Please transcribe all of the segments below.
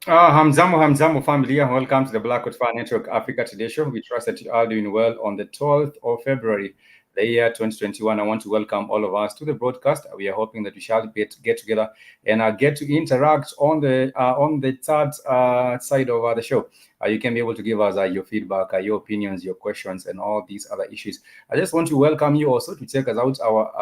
Hamzamo family, and welcome to the Blackwood Fire Network Africa Today Show. We trust that you are doing well on the 12th of February, the year 2021. I want to welcome all of us to the broadcast. We are hoping that we shall get together and get to interact on the third side of the show. You can be able to give us your feedback, your opinions, your questions, and all these other issues. I just want to welcome you also to check out our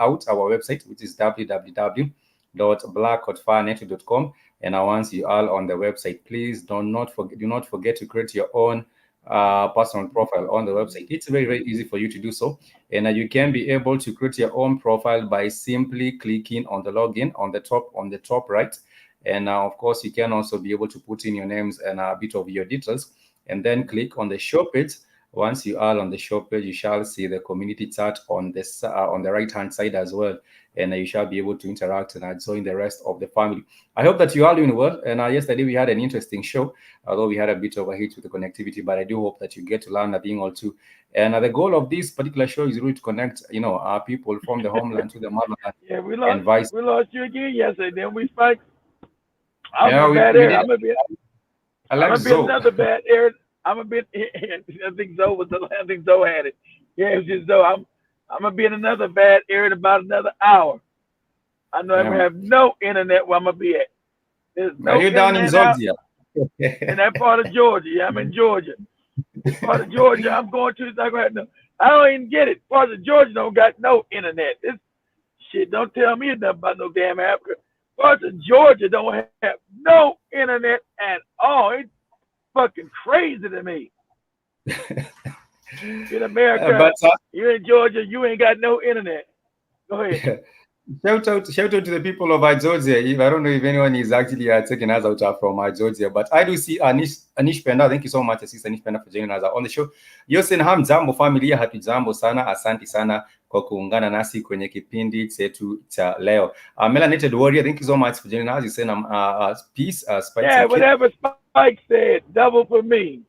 website, which is www.blackwoodfirenetwork.com. And once you are on the website, please do not forget to create your own personal profile on the website. It's very, very easy for you to do so. And you can be able to create your own profile by simply clicking on the login on the top right. And of course, you can also be able to put in your names and a bit of your details, and then click on the show page. Once you are on the show page, you shall see the community chat on the right hand side as well, and you shall be able to interact and join the rest of the family. I hope that you are doing well. And yesterday we had an interesting show, although we had a bit of a hit with the connectivity. But I do hope that you get to learn a thing or two. And the goal of this particular show is really to connect, our people from the homeland to the motherland, Yeah, and vice. we lost you again yesterday. Then we fight. I'm Yeah, a bad we area. did. I I'm like gonna be Zoe. another bad area. I'm gonna be. I think Zoe was the. I think Zoe had it. Yeah, it was just Zoe. I'm gonna be in another bad area in about another hour. I know I'm gonna have no internet where I'm gonna be at. There's Are no you down in internet out Zolzia? in that part of Georgia. Yeah, I'm in Georgia. This part of Georgia I'm going to is not gonna have no. I don't even get it. Part of Georgia don't got no internet. This shit don't tell me nothing about no damn Africa. Parts of Georgia don't have no internet at all. It's fucking crazy to me. In America, But you're in Georgia, you ain't got no internet. Go ahead. shout out to the people of Georgia. I don't know if anyone is actually taking us out from Georgia, but I do see Anish Penda. Thank you so much, Sister Anish Penda, for joining us on the show. Yosen hamjambo familia, hatujambo sana, asanti sana kwa kuungana nasi kwenye kipindi chetu cha leo. Melanated Warrior, thank you so much for joining us. You said peace, Spikes Yeah, and Kid. whatever Spike said, double for me.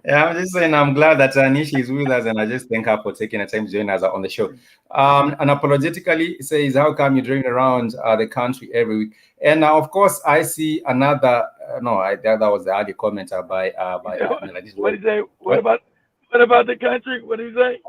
Yeah, I'm just saying I'm glad that Nishi is with us, and I just thank her for taking the time to join us on the show. Unapologetically says, "How come you're driving around the country every week?" And now, of course, I see another. No, that was the earlier comment by Melody. What he say? What? What about the country? What did he say?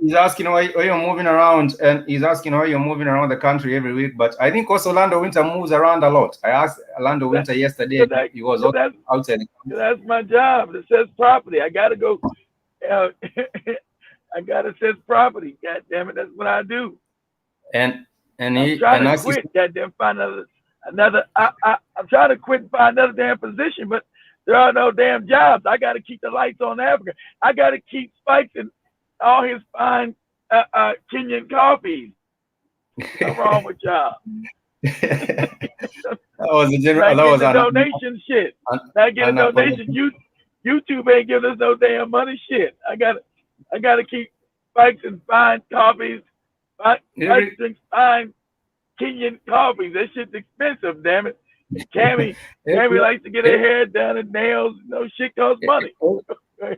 He's asking why you're moving around, and he's asking why you're moving around the country every week. But I think also Orlando Winter moves around a lot. I asked Orlando That, Winter yesterday, cause and that, he was cause that's, outside. cause that's my job. It says property. I gotta go. Uh, I gotta assess property. God damn it, that's what I do. And I'm he trying and to as he quit. Goddamn, find another. I'm trying to quit and find another damn position, but there are no damn jobs. I got to keep the lights on Africa. I got to keep Spikes and all his fine Kenyan coffees. What's wrong with y'all? Not that getting was the donation shit. Not getting donation. unapologetic. YouTube ain't giving us no damn money shit. I got to keep Spikes and fine coffees. Spikes Every drinks fine Kenyan coffees. That shit's expensive, damn it. And Cammy every likes to get her hair done and nails. No shit costs money.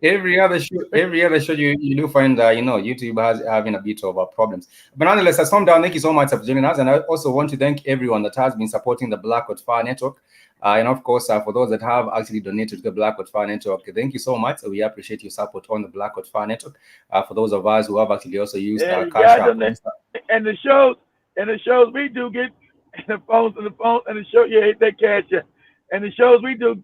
every other show you do find YouTube has having a bit of problems. But nonetheless, as down, thank you so much for joining us, and I also want to thank everyone that has been supporting the Blackwood Fire Network. And of course, for those that have actually donated to the Blackwood Fire Network, thank you so much. We appreciate your support on the Blackwood Fire Network. For those of us who have actually also used Yeah, you Cash got App, them there. And the shows we do get and the phone and the show yeah that cash and the shows we do,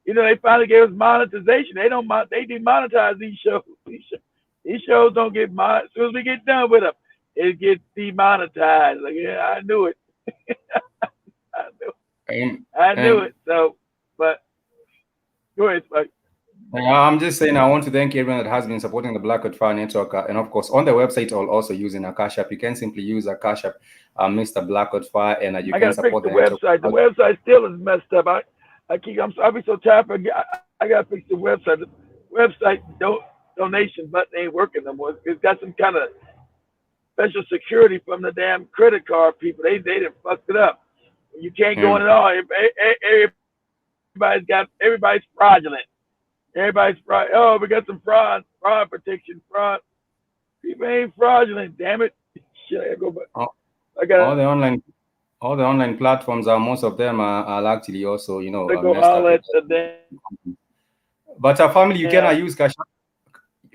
they finally gave us monetization. They demonetize these shows. These shows don't get mon. As soon as we get done with them, it gets demonetized. Like yeah, I knew it. I knew. and, I knew and it. So, but go ahead, Spike. I'm just saying, I want to thank everyone that has been supporting the Blackwood Fire Network. And of course, on the website, or also using a Cash App, you can simply use a Cash App, Mr. Blackwood Fire, and you I can gotta fix support the the network. website. The website still is messed up. I be so tired. I gotta fix the website. The website donation button ain't working no more. It's got some kind of special security from the damn credit card people. They done fucked it up. You can't go in Mm. at all. Everybody's fraudulent. Everybody's fraud. Oh, we got some fraud protection, fraud. People ain't fraudulent. Damn it. Shit, I gotta go back. All I gotta all the online. all the online platforms are most of them are actually also They go messed all up. that the damn But a family you cannot use cash.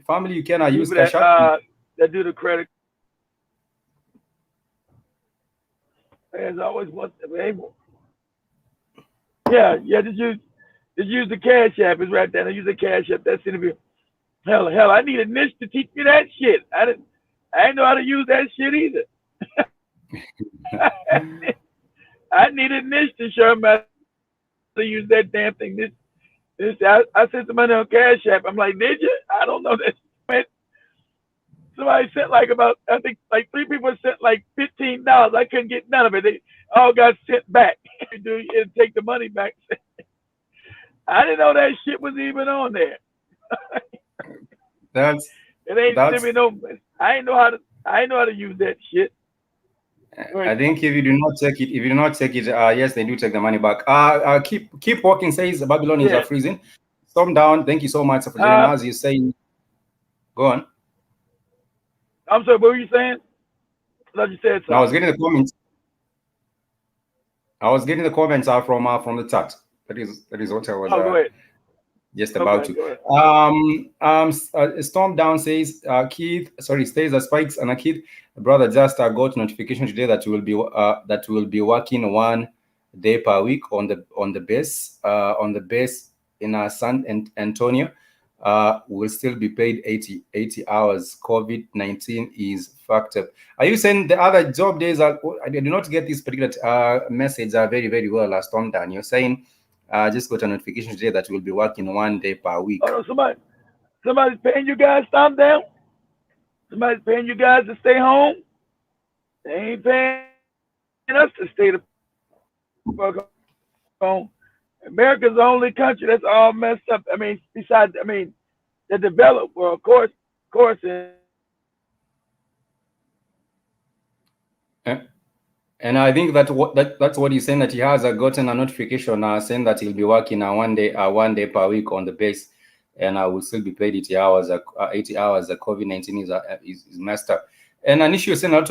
Family you cannot use people cash app. that do the credit. There's always one able. Yeah, just use the cash app. It's right there. Use the cash app. That's interview. Hell, I need a niche to teach me that shit. I didn't know how to use that shit either. I need a niche to show me how to use that damn thing. I sent somebody on Cash App. I'm like, did you? I don't know that. Man, somebody sent like about, I think like three people sent like $15. I couldn't get none of it. They all got sent back. Do and take the money back. I didn't know that shit was even on there. That's It ain't sent that's me no. I ain't know how to use that shit. I Right. think if you do not check it, yes, they do take the money back. Keep walking says Babylon is Yeah. freezing. Storm down. Thank you so much for joining us. You saying, go on. I'm sorry. What were you saying? I thought you said Now I was something. getting the comments. I was getting the comments out from the chat. That is what I was Oh, go ahead. just about Okay, to. go ahead. Storm down says, Keith, sorry, stays the spikes and Keith, brother, just got notification today that we will be working 1 day per week on the base in San Antonio. Will still be paid 80 hours. COVID-19 is fucked up. Are you saying the other job days are? I did not get this particular message very very well. Storm down. You're saying just got a notification today that we'll be working 1 day per week. Oh no, somebody's paying you guys. Stop down. Somebody's paying you guys to stay home. They ain't paying us to stay the fuck home. America's the only country that's all messed up. The developed world, of course, and Eh, And I think that's what he's saying, that he has gotten a notification saying that he'll be working 1 day per week on the base, and I will still be paid 80 hours. 80 hours. The COVID-19 is messed up. And an issue is saying a lot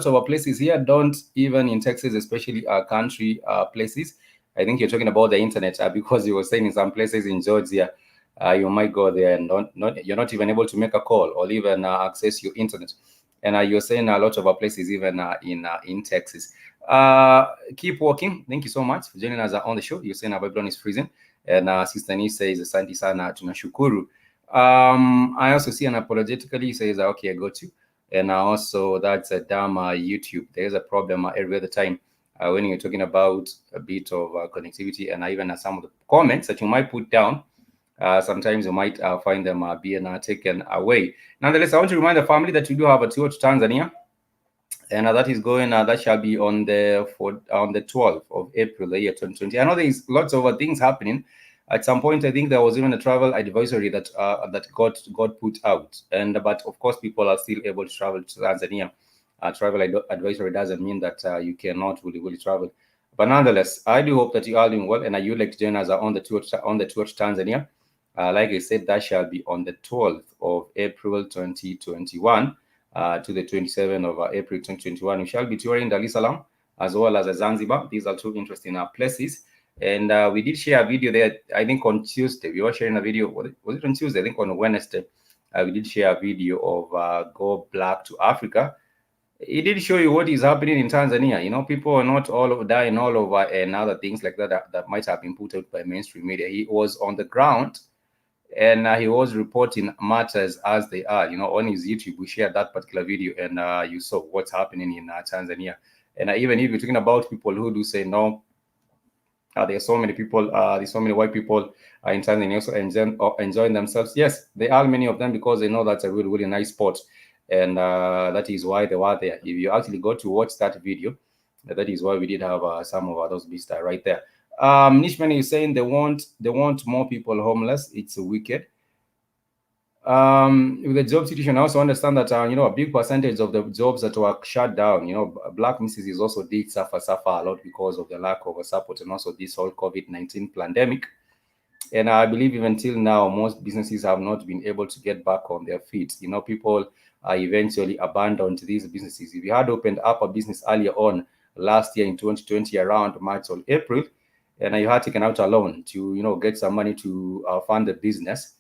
of our places here don't, even in Texas, especially country places. I think you're talking about the internet because you were saying in some places in Georgia, you might go there and you're not even able to make a call or even access your internet. And you're saying a lot of our places, even in Texas. Keep walking. Thank you so much for joining us on the show. You're saying Babylon is freezing, and Sister Ni says asante sana tunashukuru. I also see unapologetically says okay, I got you. And also that's a damn YouTube. There's a problem every other time when you're talking about a bit of connectivity, and even some of the comments that you might put down. Sometimes you might find them being taken away. Nonetheless, I want to remind the family that we do have a tour to Tanzania, and that is going. That shall be on the 12th of April, the year 2020. I know there is lots of things happening. At some point, I think there was even a travel advisory that got put out, and but of course, people are still able to travel to Tanzania. Travel advisory doesn't mean that you cannot really travel. But nonetheless, I do hope that you are doing well, and you like to join us on the tour to Tanzania. Like I said, that shall be on the 12th of April 2021 to the 27th of April 2021. We shall be touring Dar es Salaam as well as Zanzibar. These are two interesting places. And we did share a video there, I think on Tuesday. We were sharing a video, was it on Tuesday? I think on Wednesday. We did share a video of Go Black to Africa. It did show you what is happening in Tanzania. People are not all over dying all over and other things like that might have been put out by mainstream media. He was on the ground and he was reporting matters as they are. On his YouTube, we shared that particular video, and you saw what's happening in Tanzania. And even if you're talking about people who do say no, there are so many people, there's so many white people in Tanzania also enjoying themselves. Yes, there are many of them because they know that's a really, really nice spot, and that is why they were there. If you actually go to watch that video, that is why we did have some of those beasts right there. Nishman is saying they want more people homeless. It's wicked. With the job situation, I also understand that a big percentage of the jobs that were shut down, black businesses also did suffer a lot because of the lack of support and also this whole COVID-19 pandemic. And I believe even till now, most businesses have not been able to get back on their feet. People eventually abandoned these businesses. If you had opened up a business earlier on, last year in 2020 around March or April, and you had taken out a loan to get some money to fund the business,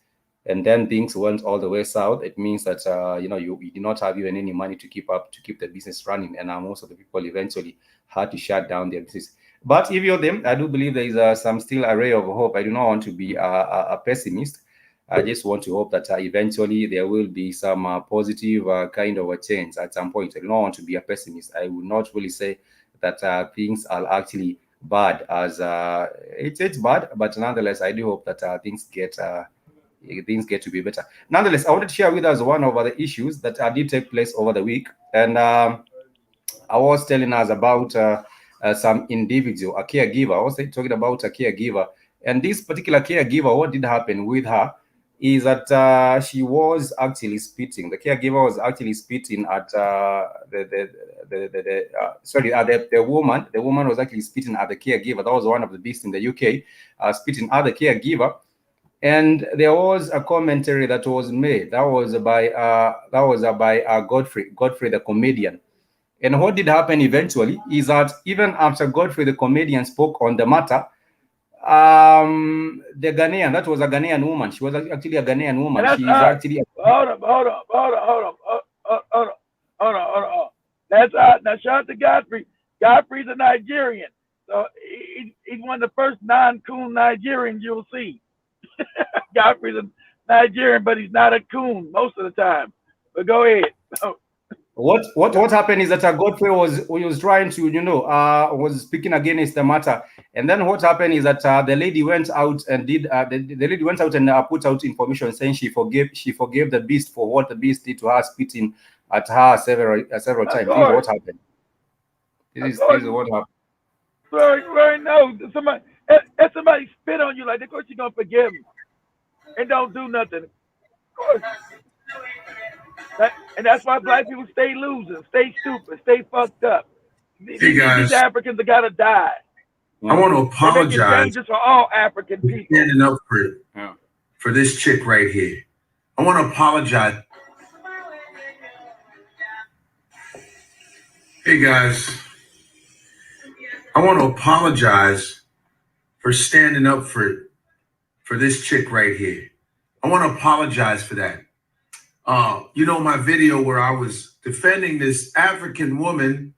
and then things went all the way south. It means that you did not have even any money to keep the business running, and most of the people eventually had to shut down their business. But if you're them, I do believe there is some still a ray of hope. I do not want to be a pessimist. I just want to hope that eventually there will be some positive kind of a change at some point. I do not want to be a pessimist. I would not really say that things are actually bad as it's bad, but nonetheless, I do hope that things get to be better. Nonetheless, I wanted to share with us one of the issues that did take place over the week, and I was telling us about some individual, a caregiver. I was talking about a caregiver, and this particular caregiver, what did happen with her is that she was actually spitting. The caregiver was actually spitting at the woman. The woman was actually spitting at the caregiver. That was one of the beasts in the UK, spitting at the caregiver. And there was a commentary that was made. That was by Godfrey the comedian. And what did happen eventually is that even after Godfrey the comedian spoke on the matter, the Ghanaian, that was a Ghanaian woman. She was actually a Ghanaian woman. And that's She is actually hold on. That's now shout out to Godfrey. Godfrey's a Nigerian, so he's one of the first non-coon Nigerians you'll see. Godfrey's a Nigerian, but he's not a coon most of the time. But go ahead. What happened is that Godfrey was trying to was speaking against the matter, and then what happened is that the lady went out and did the lady went out and put out information saying she forgave the beast for what the beast did to her, spitting at her several times. This is what happened. This is what happened. Very no. Somebody if somebody spit on you like that, of course you're gonna forgive them and don't do nothing. Of course. And that's why black people stay losing, stay stupid, stay fucked up. Hey guys, these Africans have got to die. I want to apologize. They're making changes for all African people. Standing up for this chick right here. I want to apologize. Hey guys, I want to apologize for standing up for this chick right here. I want to apologize for that. My video where I was defending this African woman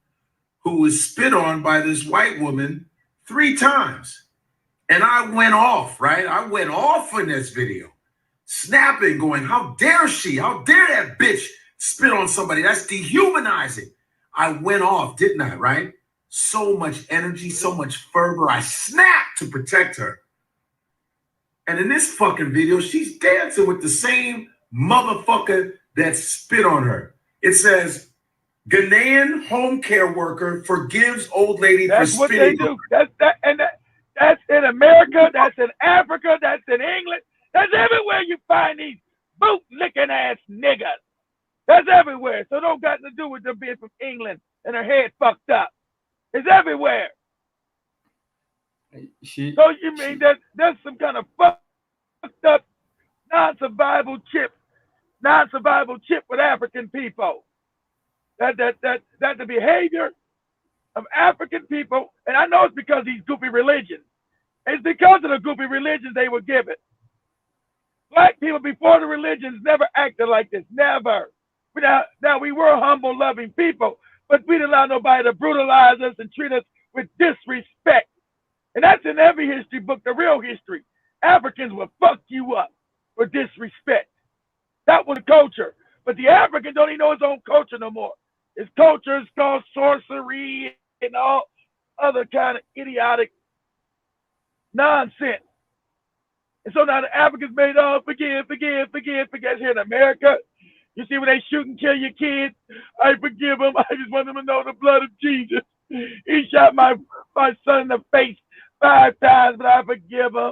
who was spit on by this white woman 3 times. And I went off, right? I went off in this video, snapping, going, how dare she? How dare that bitch spit on somebody? That's dehumanizing. I went off, didn't I, right? So much energy, so much fervor. I snapped to protect her. And in this fucking video, she's dancing with the same motherfucker that spit on her. It says, Ghanaian home care worker forgives old lady that's for spitting. That's what they do. That's in America. That's in Africa. That's in England. That's everywhere you find these boot-licking ass niggas. That's everywhere. So don't got to do with them being from England and her head fucked up. It's everywhere. So you mean that there's some kind of fucked up non-survival chip with African people? That the behavior of African people, and I know it's because of these goofy religions. It's because of the goofy religions they were given. Black people before the religions never acted like this. Never. Now we were humble, loving people, but we didn't allow nobody to brutalize us and treat us with disrespect. And that's in every history book, the real history. Africans will fuck you up for disrespect. That was culture. But the African don't even know his own culture no more. His culture is called sorcery and all other kind of idiotic nonsense. And so now the Africans made, forgive. Here in America, you see when they shoot and kill your kids, I forgive them. I just want them to know the blood of Jesus. He shot my son in the face 5 times, but I forgive him.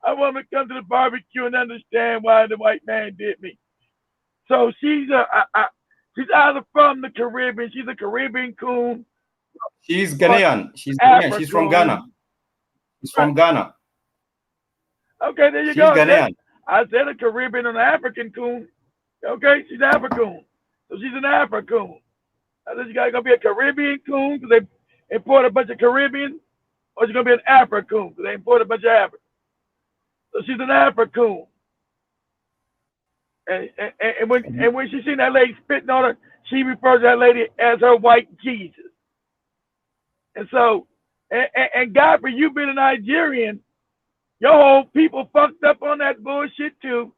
I want him to come to the barbecue and understand why the white man did me. So she's either from the Caribbean. She's a Caribbean coon. She's Ghanaian. She's Ghanaian. She's from Ghana. She's from Ghana. Okay, there you go. Ghanaian. I said a Caribbean and an African coon. Okay, she's African. So she's an African. I said you gotta be a Caribbean coon because import a bunch of Caribbean, or she's gonna be an African because they import a bunch of Africans. So she's an African. And when she seen that lady spitting on her, she refers to that lady as her white Jesus. And so, and Godfrey, you being a Nigerian, your whole people fucked up on that bullshit too.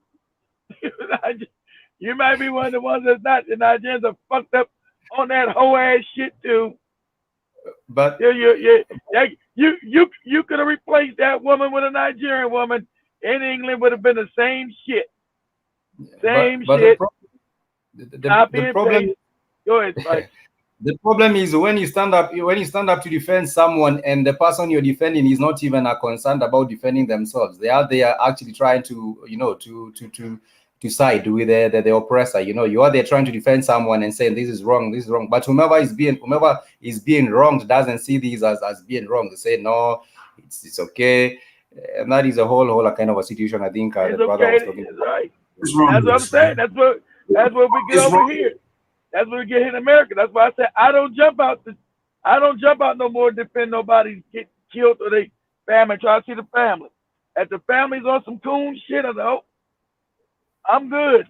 You might be one of the ones that's not. The Nigerians are fucked up on that whole ass shit too. But you could have replaced that woman with a Nigerian woman in England, would have been the same shit. Same but shit. the problem. Go ahead, Mike. The problem is when you stand up to defend someone, and the person you're defending is not even concerned about defending themselves. They are actually trying to, to side with the oppressor. You are there trying to defend someone and saying this is wrong. But whomever is being wronged doesn't see these as being wrong. They say no, it's okay. And that is a whole kind of a situation. I think the brother was talking about. Right. That's what I'm saying. That's what we get over here. That's what we get here in America. That's why I said I don't jump out no more to defend nobody get killed or they family. Try to see the family. If the family's on some coon shit, I know I'm good.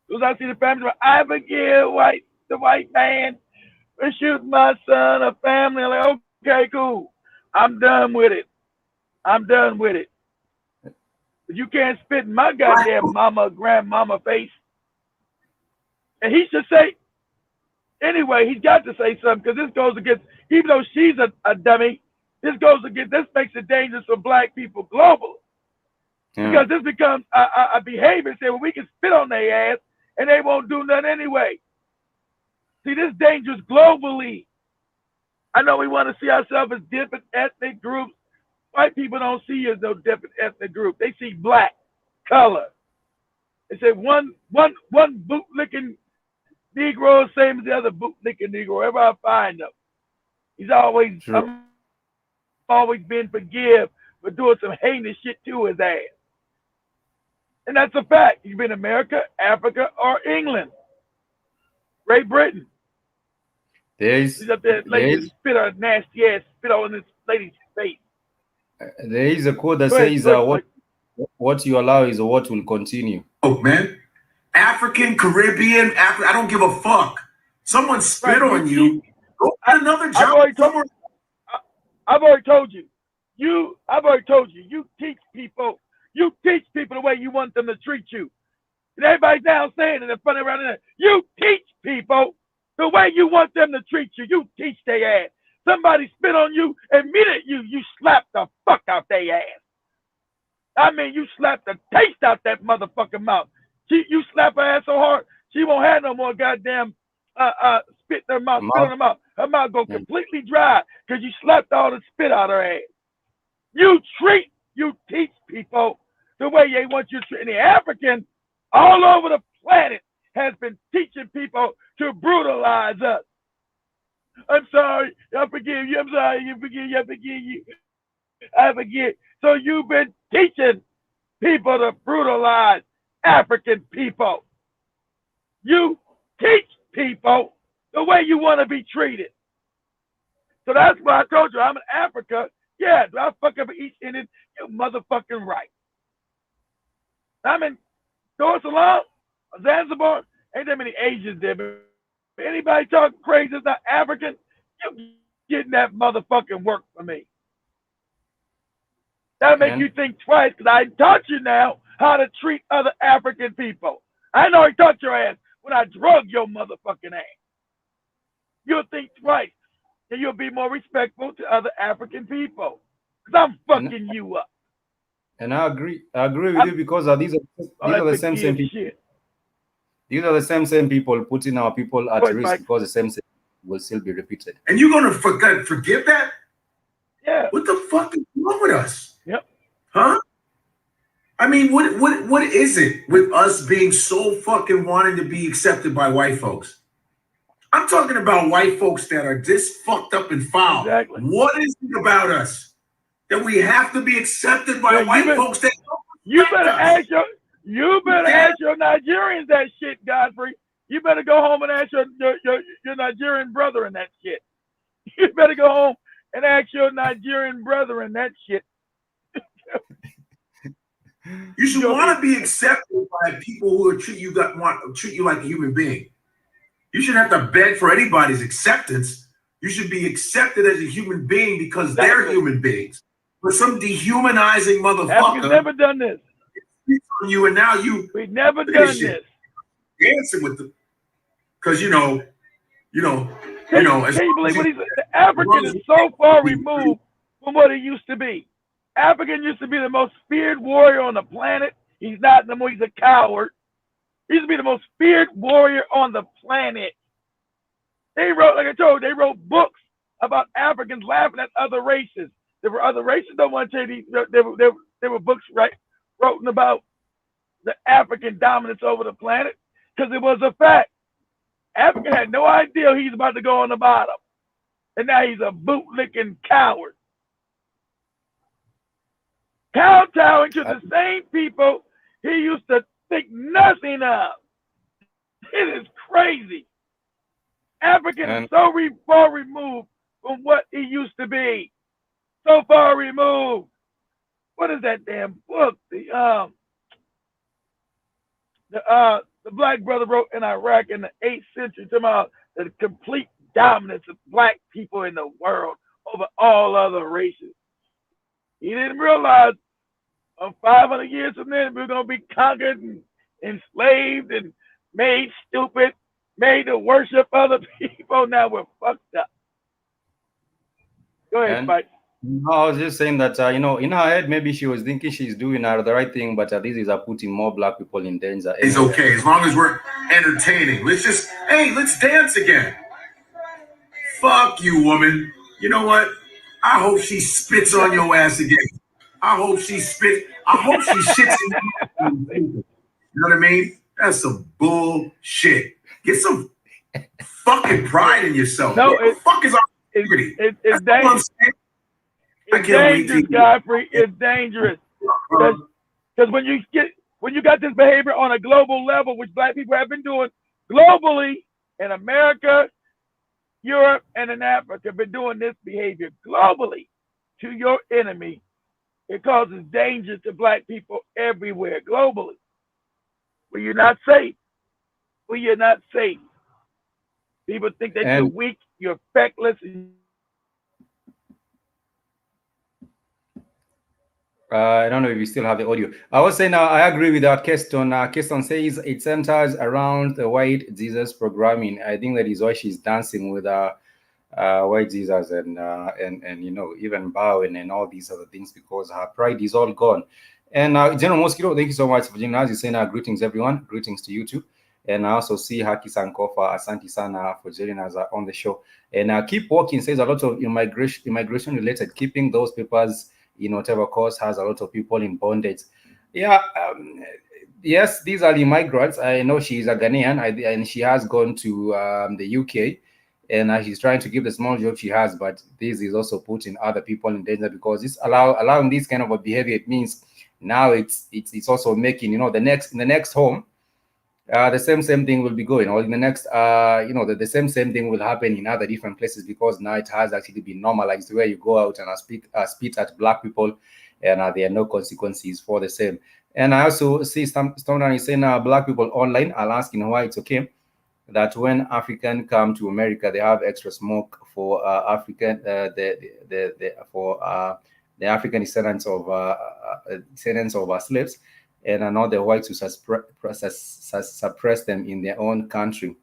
Because I see the family, I forgive the white man for shooting my son or family. I'm like, okay, cool. I'm done with it. But you can't spit in my goddamn mama, grandmama face. And he should say, anyway, he's got to say something because this goes against, even though she's a dummy, this makes it dangerous for black people globally. Yeah. Because this becomes a behavior, say, well, we can spit on their ass and they won't do nothing anyway. See, this is dangerous globally. I know we want to see ourselves as different ethnic groups. White people don't see us as no different ethnic group. They see black, color. They say one bootlicking Negro, same as the other bootlicking Negro. Wherever I find them, he's always been forgive for doing some heinous shit to his ass. And that's a fact. He's been America, Africa, or England, Great Britain. He's up there, lady spit on nasty ass, spit on this lady's face. There is a quote that says, "What you allow is what will continue." Oh man, African, Caribbean, I don't give a fuck. Someone spit on you. Go get another job. I've already told you. You teach people. You teach people the way you want them to treat you. And everybody's now saying it in front of around there. You teach people the way you want them to treat you. You teach their ass. Somebody spit on you, immediately you slap the fuck out their ass. I mean, you slap the taste out that motherfucking mouth. You slap her ass so hard, she won't have no more goddamn spit in her mouth, spit on her mouth. Her mouth go completely dry because you slapped all the spit out her ass. You teach people the way they want you to treat. And the African all over the planet has been teaching people to brutalize us. I'm sorry, I forgive you. I'm sorry, you forgive you. I forgive you. I forgive. So you've been teaching people to brutalize African people. You teach people the way you want to be treated. So that's why I told you I'm in Africa. Yeah, do I fuck up East Indian? You motherfucking right. I'm in Dar es Salaam, Zanzibar. Ain't that many Asians there, but anybody talking crazy is not African, you getting that motherfucking work for me. That'll make you think twice, because I taught you now how to treat other African people. I know I taught your ass when I drug your motherfucking ass. You'll think twice, and you'll be more respectful to other African people. Because I'm fucking you up. And I agree with you, because these are the same people. Shit. These are the same people putting our people at risk, because the same will still be repeated. And you're gonna forgive that? Yeah. What the fuck is wrong with us? Yep. Huh? I mean, what is it with us being so fucking wanting to be accepted by white folks? I'm talking about white folks that are this fucked up and foul. Exactly. What is it about us that we have to be accepted by white folks that you better ask your Nigerians that shit, Godfrey. You better go home and ask your Nigerian brother and that shit. You better go home and ask your Nigerian brethren that shit. You should want to be accepted by people who are treat you like a human being. You shouldn't have to beg for anybody's acceptance. You should be accepted as a human being because they're human beings. But some dehumanizing Africans motherfucker never done this. on you, and now we've never done this. Dancing with them because you know. Can you believe what he said? The African is so far removed from what he used to be. African used to be the most feared warrior on the planet. He's not no more. He's a coward. He used to be the most feared warrior on the planet. They wrote, like I told you, they wrote books about Africans laughing at other races. There were other races. Don't want to tell you there were books written about the African dominance over the planet because it was a fact. Africa had no idea he's about to go on the bottom. And now he's a bootlicking coward. Kowtowing to the same people he used to think nothing of. It is crazy. African is so far removed from what he used to be. So far removed. What is that damn book? The black brother wrote in Iraq in the 8th century talking about the complete dominance of black people in the world over all other races. He didn't realize 500 years from then we're going to be conquered and enslaved and made stupid, made to worship other people. Now we're fucked up. Go ahead, Spike. No, I was just saying that, in her head, maybe she was thinking she's doing the right thing, but this is putting more black people in danger. It's okay, as long as we're entertaining. Let's dance again. Fuck you, woman. You know what? I hope she spits on your ass again. I hope she shits in you. You know what I mean? That's some bullshit. Get some fucking pride in yourself. No, what the fuck is our integrity? It's dangerous. It's dangerous, Godfrey. It's dangerous. Because when you got this behavior on a global level, which black people have been doing globally in America, Europe, and in Africa, been doing this behavior globally to your enemy, it causes danger to black people everywhere, globally. Where you're not safe. Where you're not safe. People think that you're weak, you're feckless. I don't know if you still have the audio. I was saying, I agree with that. Keston says it centers around the white Jesus programming. I think that is why she's dancing with white Jesus and even bowing and all these other things, because her pride is all gone. And General Mosquito, thank you so much for joining us. You're saying greetings, everyone. Greetings to you too. And I also see Haki Sankofa, Asante Sana for joining us on the show. And Keep Walking says a lot of immigration related, keeping those papers in whatever cause has a lot of people in bondage. Yeah, yes, these are the migrants. I know she's a Ghanaian, and she has gone to the UK, and she's trying to give the small job she has. But this is also putting other people in danger, because it's allowing this kind of a behavior. It means now it's also making in the next home. The same thing will be going, or in the next, the same thing will happen in other different places, because now it has actually been normalized where you go out and spit at black people, and there are no consequences for the same. And I also see someone is saying black people online are asking why it's okay that when African come to America, they have extra smoke for the African descendants of slaves, and not the whites who suppress them in their own country.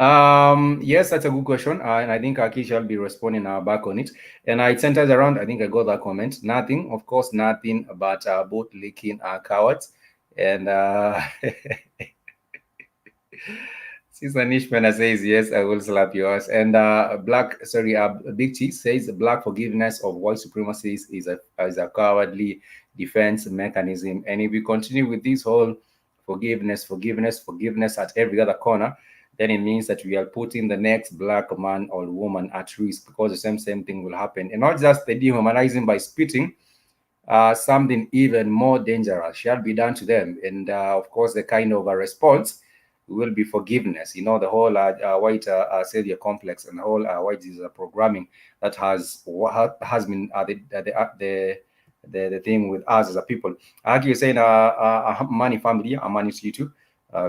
Yes, that's a good question, and I think Aki shall be responding back on it. And it centers around, I think I got that comment. Nothing, of course, nothing but boat leaking cowards. And Sister Nishmana says, yes, I will slap yours. And Big T says black forgiveness of white supremacy is a cowardly defense mechanism. And if we continue with this whole forgiveness at every other corner, then it means that we are putting the next black man or woman at risk, because the same thing will happen. And not just the dehumanizing by spitting, something even more dangerous shall be done to them. And of course, the kind of a response will be forgiveness. You know, the whole white savior complex and the whole white is programming that has been the thing with us as a people. Like you're saying, money family, money to you too.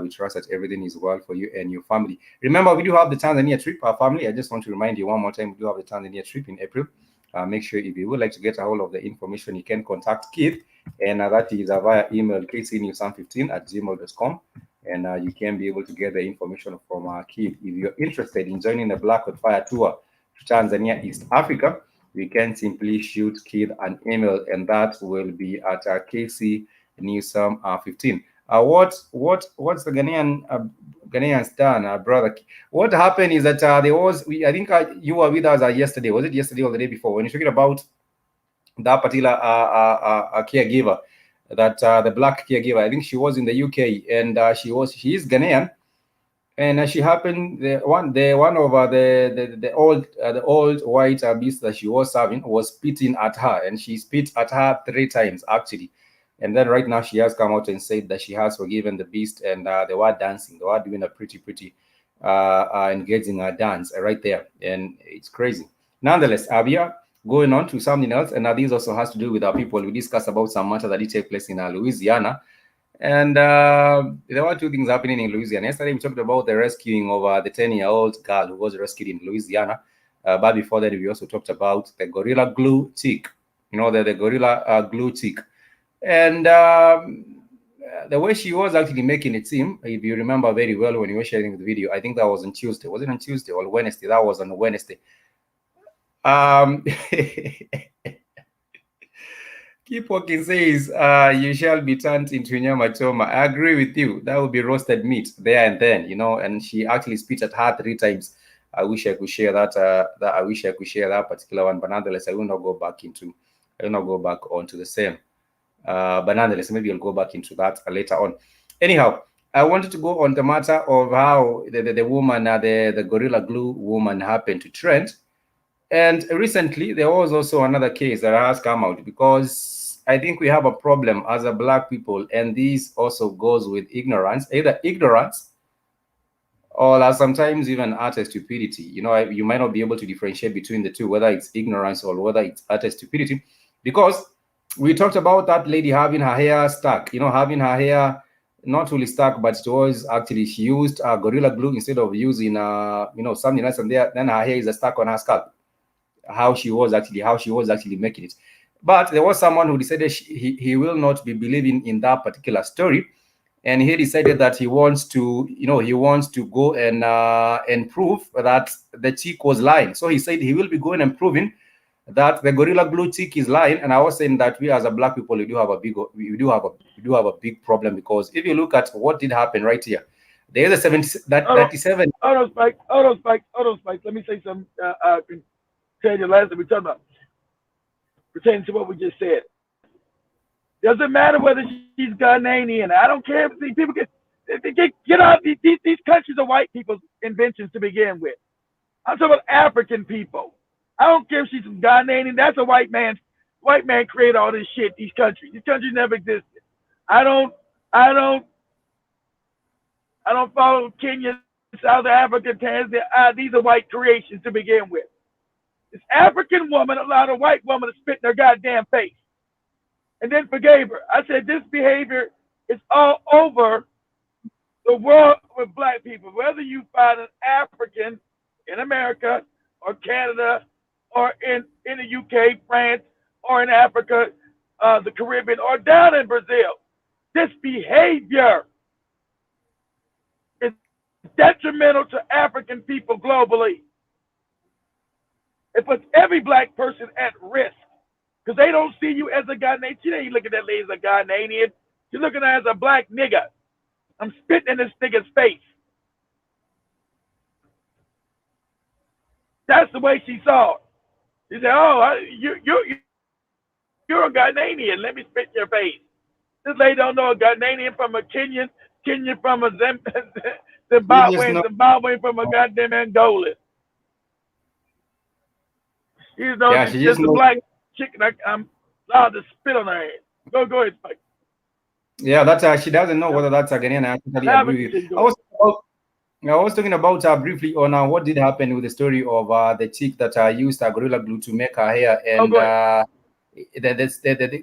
We trust that everything is well for you and your family. Remember, we do have the Tanzania trip, our family. I just want to remind you one more time, we do have the Tanzania trip in April. Make sure if you would like to get a hold of the information, you can contact Keith, and that is via email kcnews15@gmail.com. And you can be able to get the information from Keith. If you're interested in joining the Black with Fire tour to Tanzania, East Africa, we can simply shoot Keith an email, and that will be at KC Newsome 15. What's the Ghanaians done, brother? What happened is that there was I think you were with us yesterday. Was it yesterday or the day before when you're talking about that particular caregiver, that the black caregiver? I think she was in the UK, and she is Ghanaian, and she happened the one of the old white beast that she was serving was spitting at her, and she spit at her 3 times actually. And then right now she has come out and said that she has forgiven the beast, and they were dancing. They were doing a pretty engaging dance right there, and it's crazy. Nonetheless, we are going on to something else, and this also has to do with our people. We discussed about some matter that did take place in Louisiana, and there were 2 things happening in Louisiana. Yesterday we talked about the rescuing of the 10-year-old girl who was rescued in Louisiana, but before that we also talked about the gorilla glue chick. You know, the gorilla glue chick. And the way she was actually making it seem, if you remember very well when you were sharing the video, I think that was on Tuesday. Was it on Tuesday or Wednesday? That was on Wednesday. Keep walking says, you shall be turned into nyama choma. I agree with you. That would be roasted meat there and then, you know. And she actually spit at her 3 times. I wish I could share that. I wish I could share that particular one, but nonetheless, I will not go back onto the same. But nonetheless, maybe I'll go back into that later on. Anyhow, I wanted to go on the matter of how the woman, the gorilla glue woman, happened to trend. And recently, there was also another case that has come out, because I think we have a problem as a black people, and this also goes with ignorance, either ignorance or sometimes even utter stupidity. You know, you might not be able to differentiate between the two, whether it's ignorance or whether it's utter stupidity, because we talked about that lady having her hair stuck, you know, having her hair not really stuck, but it was actually, she used gorilla glue instead of using something else, and then her hair is stuck on her scalp. How she was actually making it. But there was someone who decided he will not be believing in that particular story, and he decided that he wants to go and prove that the chick was lying. So he said he will be going and proving that the gorilla glue chick is lying. And I was saying that we as a black people, we do have a big problem, because if you look at what did happen right here, there's a 37. Hold on, Spike. Let me say something. Tell you last thing we talked about pertaining to what we just said. Doesn't matter whether she's Ghanaian. I don't care if people get out. These countries are white people's inventions to begin with. I'm talking about African people. I don't care if she's Ghanaian. That's a white man. White man created all this shit. These countries never existed. I don't follow Kenya, South Africa, Tanzania. These are white creations to begin with. This African woman allowed a white woman to spit in her goddamn face and then forgave her. I said this behavior is all over the world with black people. Whether you find an African in America or Canada or in the UK, France, or in Africa, the Caribbean, or down in Brazil, this behavior is detrimental to African people globally. It puts every black person at risk because they don't see you as a Ghanaian. She ain't looking at that lady as a Ghanaian. She's looking at her as a black nigga. I'm spitting in this nigga's face. That's the way she saw it. She said, "Oh, you're a Ghanaian. Let me spit in your face." This lady don't know a Ghanaian from a Kenyan from a Zimbabwe from a goddamn Angola. She's just a black chicken. I'm allowed to spit on her head. Go ahead, Spike. Yeah, that's she doesn't know whether that's a Ghanaian. I totally agree with you. I was talking about briefly on what did happen with the story of the chick that used Gorilla Glue to make her hair, Oh, and go ahead.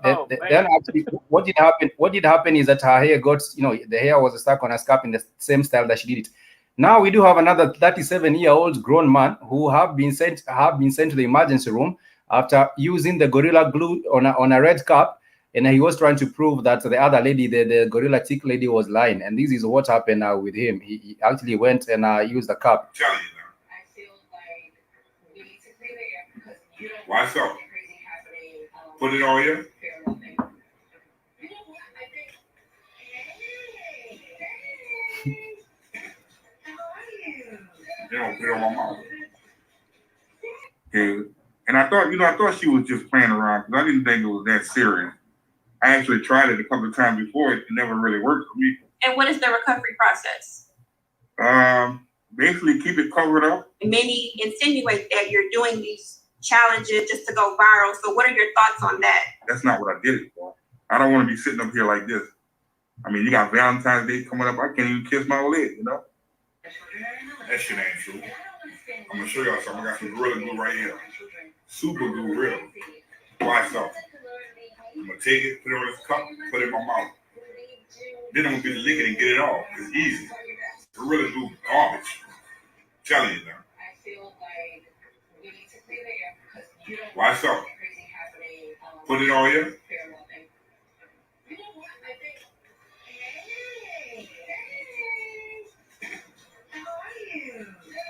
Oh then man. actually what did happen? What did happen is that her hair got, the hair was stuck on her scalp in the same style that she did it. Now we do have another 37-year-old grown man who have been sent to the emergency room after using the Gorilla Glue on a red cup, and he was trying to prove that the other lady, the gorilla chick lady, was lying. And this is what happened with him. He actually went and used the cup. I'm telling you now. Why so? Put it on you. You don't put it on my mouth. Okay. And I thought she was just playing around because I didn't think it was that serious. I actually tried it a couple of times before. It never really worked for me. And what is the recovery process? Basically keep it covered up. Many insinuate that you're doing these challenges just to go viral. So what are your thoughts on that? That's not what I did it for. I don't want to be sitting up here like this. I mean, you got Valentine's Day coming up. I can't even kiss my leg, That shit ain't true. I'm gonna show y'all something. I got some Gorilla Glue right here. Super glue, real. Watch out. I'm gonna take it, put it on this cup, put it in my mouth. Then I'm gonna get to lick it and get it off. It's easy. Gorilla Glue garbage. I'm telling you now. Watch out. Put it on you.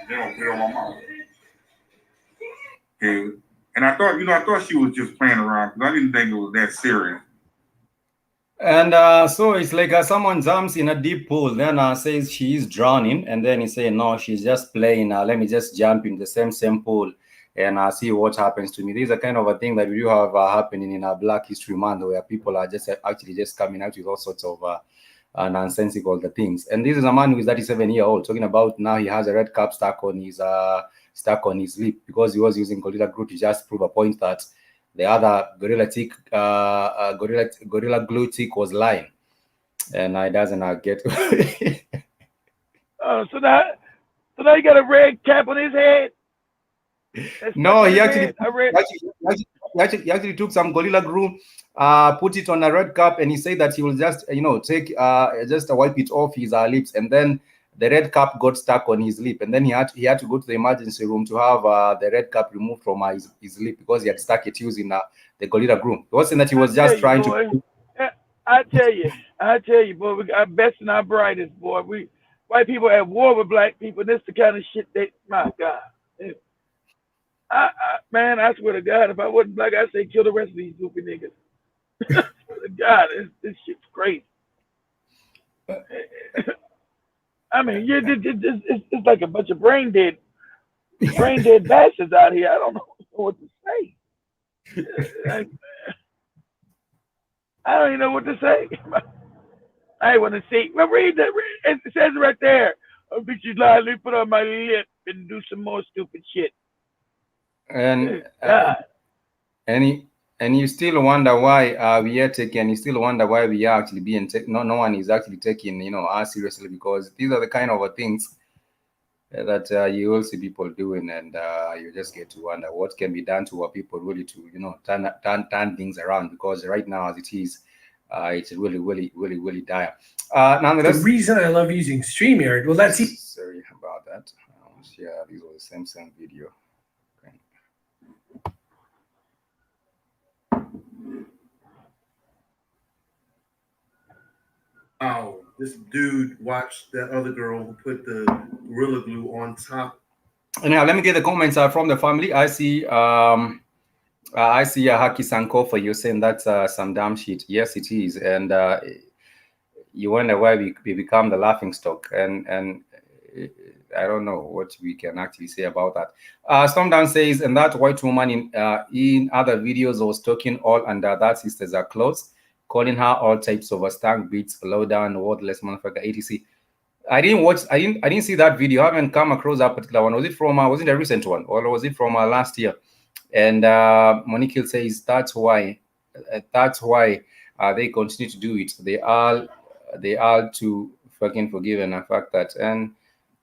Then I'm gonna put it on my mouth. Okay. And I thought she was just playing around because I didn't think it was that serious. And so it's like someone jumps in a deep pool, then says she is drowning, and then he say no, she's just playing. Let me just jump in the same pool and see what happens to me. This is a kind of a thing that we do have happening in Black History Month, where people are just actually just coming out with all sorts of nonsensical things. And this is a man who is 37-year-old talking about now he has a red cap stuck on his lip because he was using Gorilla Glue to just prove a point that the other gorilla glue tick was lying, and I doesn't get. So now he got a red cap on his head. No, he actually took some gorilla glue, put it on a red cup, and he said that he will just take just wipe it off his lips, and then the red cap got stuck on his lip, and then he had to go to the emergency room to have the red cap removed from his lip because he had stuck it using the gorilla glue. He was saying that he was just trying to. I tell you, boy, we got best and our brightest, boy. We white people at war with black people. This the kind of shit my God. Man, I swear to God, if I wasn't black, I'd say kill the rest of these goofy niggas. God, this shit's crazy. I mean, it's like a bunch of brain dead bastards out here. I don't know what to say. I don't even know what to say. I want to see. Well, read that. It says right there. I think you lie. Let me put on my lip and do some more stupid shit. And you still wonder why we are taking. You still wonder why we are actually being taken. No one is actually taking us seriously, because these are the kind of things that you will see people doing, and you just get to wonder what can be done to our people really to turn things around, because right now as it is, it's really dire. The reason I love using StreamYard, well, that's sorry about that. Yeah, this was the same video. Oh, this dude watched that other girl who put the Gorilla Glue on top. Now, let me get the comments from the family. I see Haki Sanko for you saying that's some damn shit. Yes, it is. And you wonder why we become the laughing stock. And I don't know what we can actually say about that. Stormdown says, and that white woman in other videos was talking all under that sister's clothes, calling her all types of stank beats, low down, worthless motherfucker, etc. I didn't see that video. I haven't come across that particular one. Was it a recent one, or was it from last year? And Monique Hill says that's why they continue to do it. They are too fucking forgiven. The fact that, and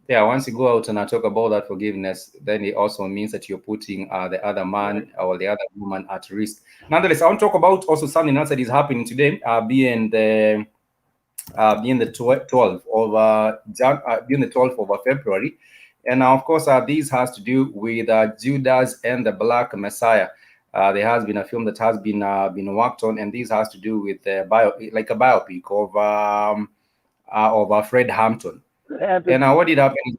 Yeah, once you go out and talk about that forgiveness, then it also means that you're putting the other Right. man or the other woman at risk. Nonetheless, I want to talk about also something else that is happening today, being the 12th of being the 12th of February, and of course, this has to do with Judas and the Black Messiah. There has been a film that has been worked on, and this has to do with like a biopic of Fred Hampton. Hampton. And what did happen?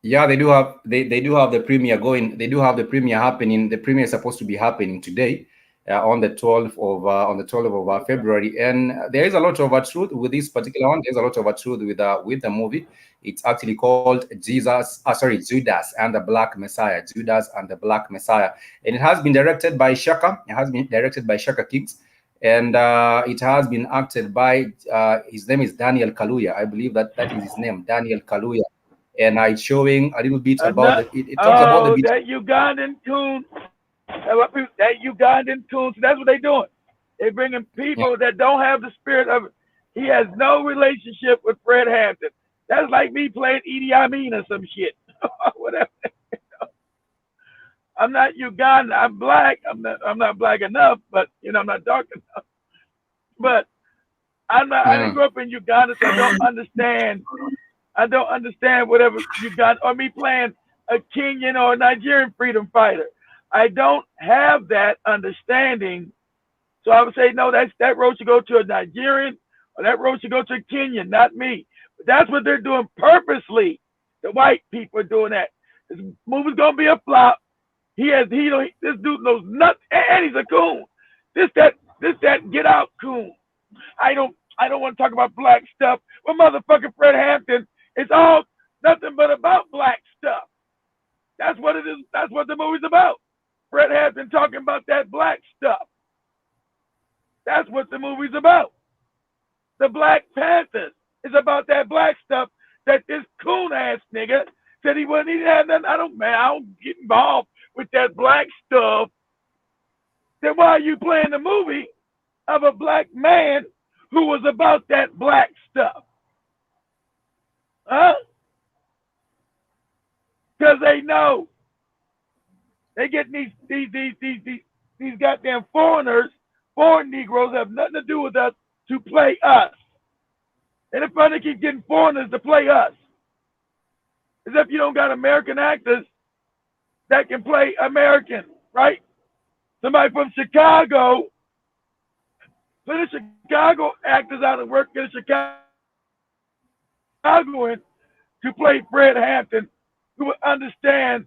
Yeah, they do have the premiere going. They do have the premiere happening. The premiere is supposed to be happening today, on the 12th of Okay. February. And there is a lot of truth with this particular one. There's a lot of truth with the movie. It's actually called Judas and the Black Messiah. Judas and the Black Messiah, and it has been directed by Shaka. It has been directed by Shaka Kings, and it has been acted by his name is Daniel Kaluuya. I believe that is his name, Daniel Kaluuya, and it's showing a little bit about Not, it talks about the oh, bit. that Ugandan coon. That Ugandan coons. That's what they doing. They bringing Yeah, people that don't have the spirit of. He has no relationship with Fred Hampton. That's like me playing Edie Amin or some shit. Whatever. I'm not Ugandan. I'm black. I'm not black enough, but I'm not dark enough. But I'm not. I didn't mm, grow up in Uganda, so I don't understand. I don't understand whatever Uganda or me playing a Kenyan or a Nigerian freedom fighter. I don't have that understanding. So I would say, no, that road should go to a Nigerian or that road should go to a Kenyan, not me. But that's what they're doing purposely. The white people are doing that. This movie's gonna be a flop. This dude knows nothing, and he's a coon. This that get out coon. I don't want to talk about black stuff. Well, motherfucking Fred Hampton, it's all nothing but about black stuff. That's what it is. That's what the movie's about. Fred Hampton talking about that black stuff. That's what the movie's about. The Black Panthers is about that black stuff that this coon ass nigga said he wouldn't even have nothing. I don't get involved with that black stuff. Then why are you playing the movie of a black man who was about that black stuff? Huh? Because they know they get these goddamn foreigners, foreign Negroes have nothing to do with us to play us. And if they keep getting foreigners to play us, as if you don't got American actors that can play American, right? Somebody from Chicago, put the Chicago actors out of work, get a Chicagoan to play Fred Hampton, who would understand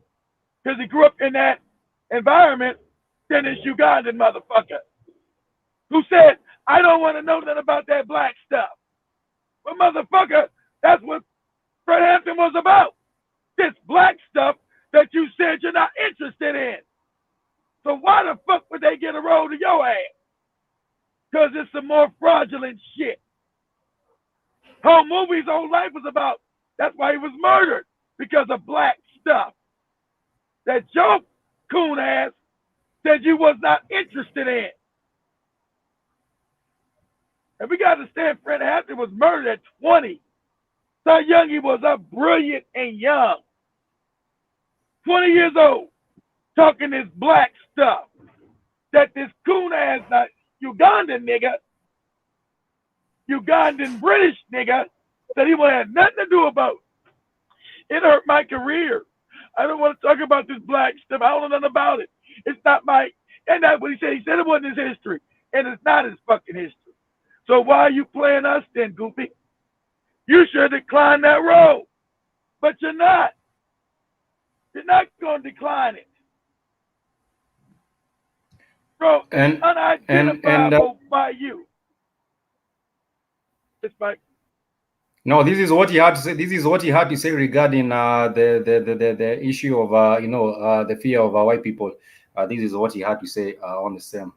because he grew up in that environment, than this Ugandan motherfucker who said, I don't want to know nothing about that black stuff. But motherfucker, that's what Fred Hampton was about. This black stuff that you said you're not interested in. So why the fuck would they get a roll to your ass? Because it's some more fraudulent shit. Whole movie's whole life was about, that's why he was murdered, because of black stuff. That your coon ass said you was not interested in. And we got to understand Fred Hampton was murdered at 20. So how young he was, how brilliant and young. 20 years old, talking this black stuff that this coon ass, not Ugandan nigga, Ugandan British nigga, that he would have nothing to do about. It hurt my career. I don't want to talk about this black stuff. I don't know nothing about it. It's not my, and that's what he said. He said it wasn't his history, and it's not his fucking history. So why are you playing us then, Goofy? You should decline that role, but you're not. You're not going to decline it. Bro, it's and unidentifiable by you. It's like, no, this is what he had to say. This is what he had to say regarding the issue of the fear of white people. This is what he had to say on the same.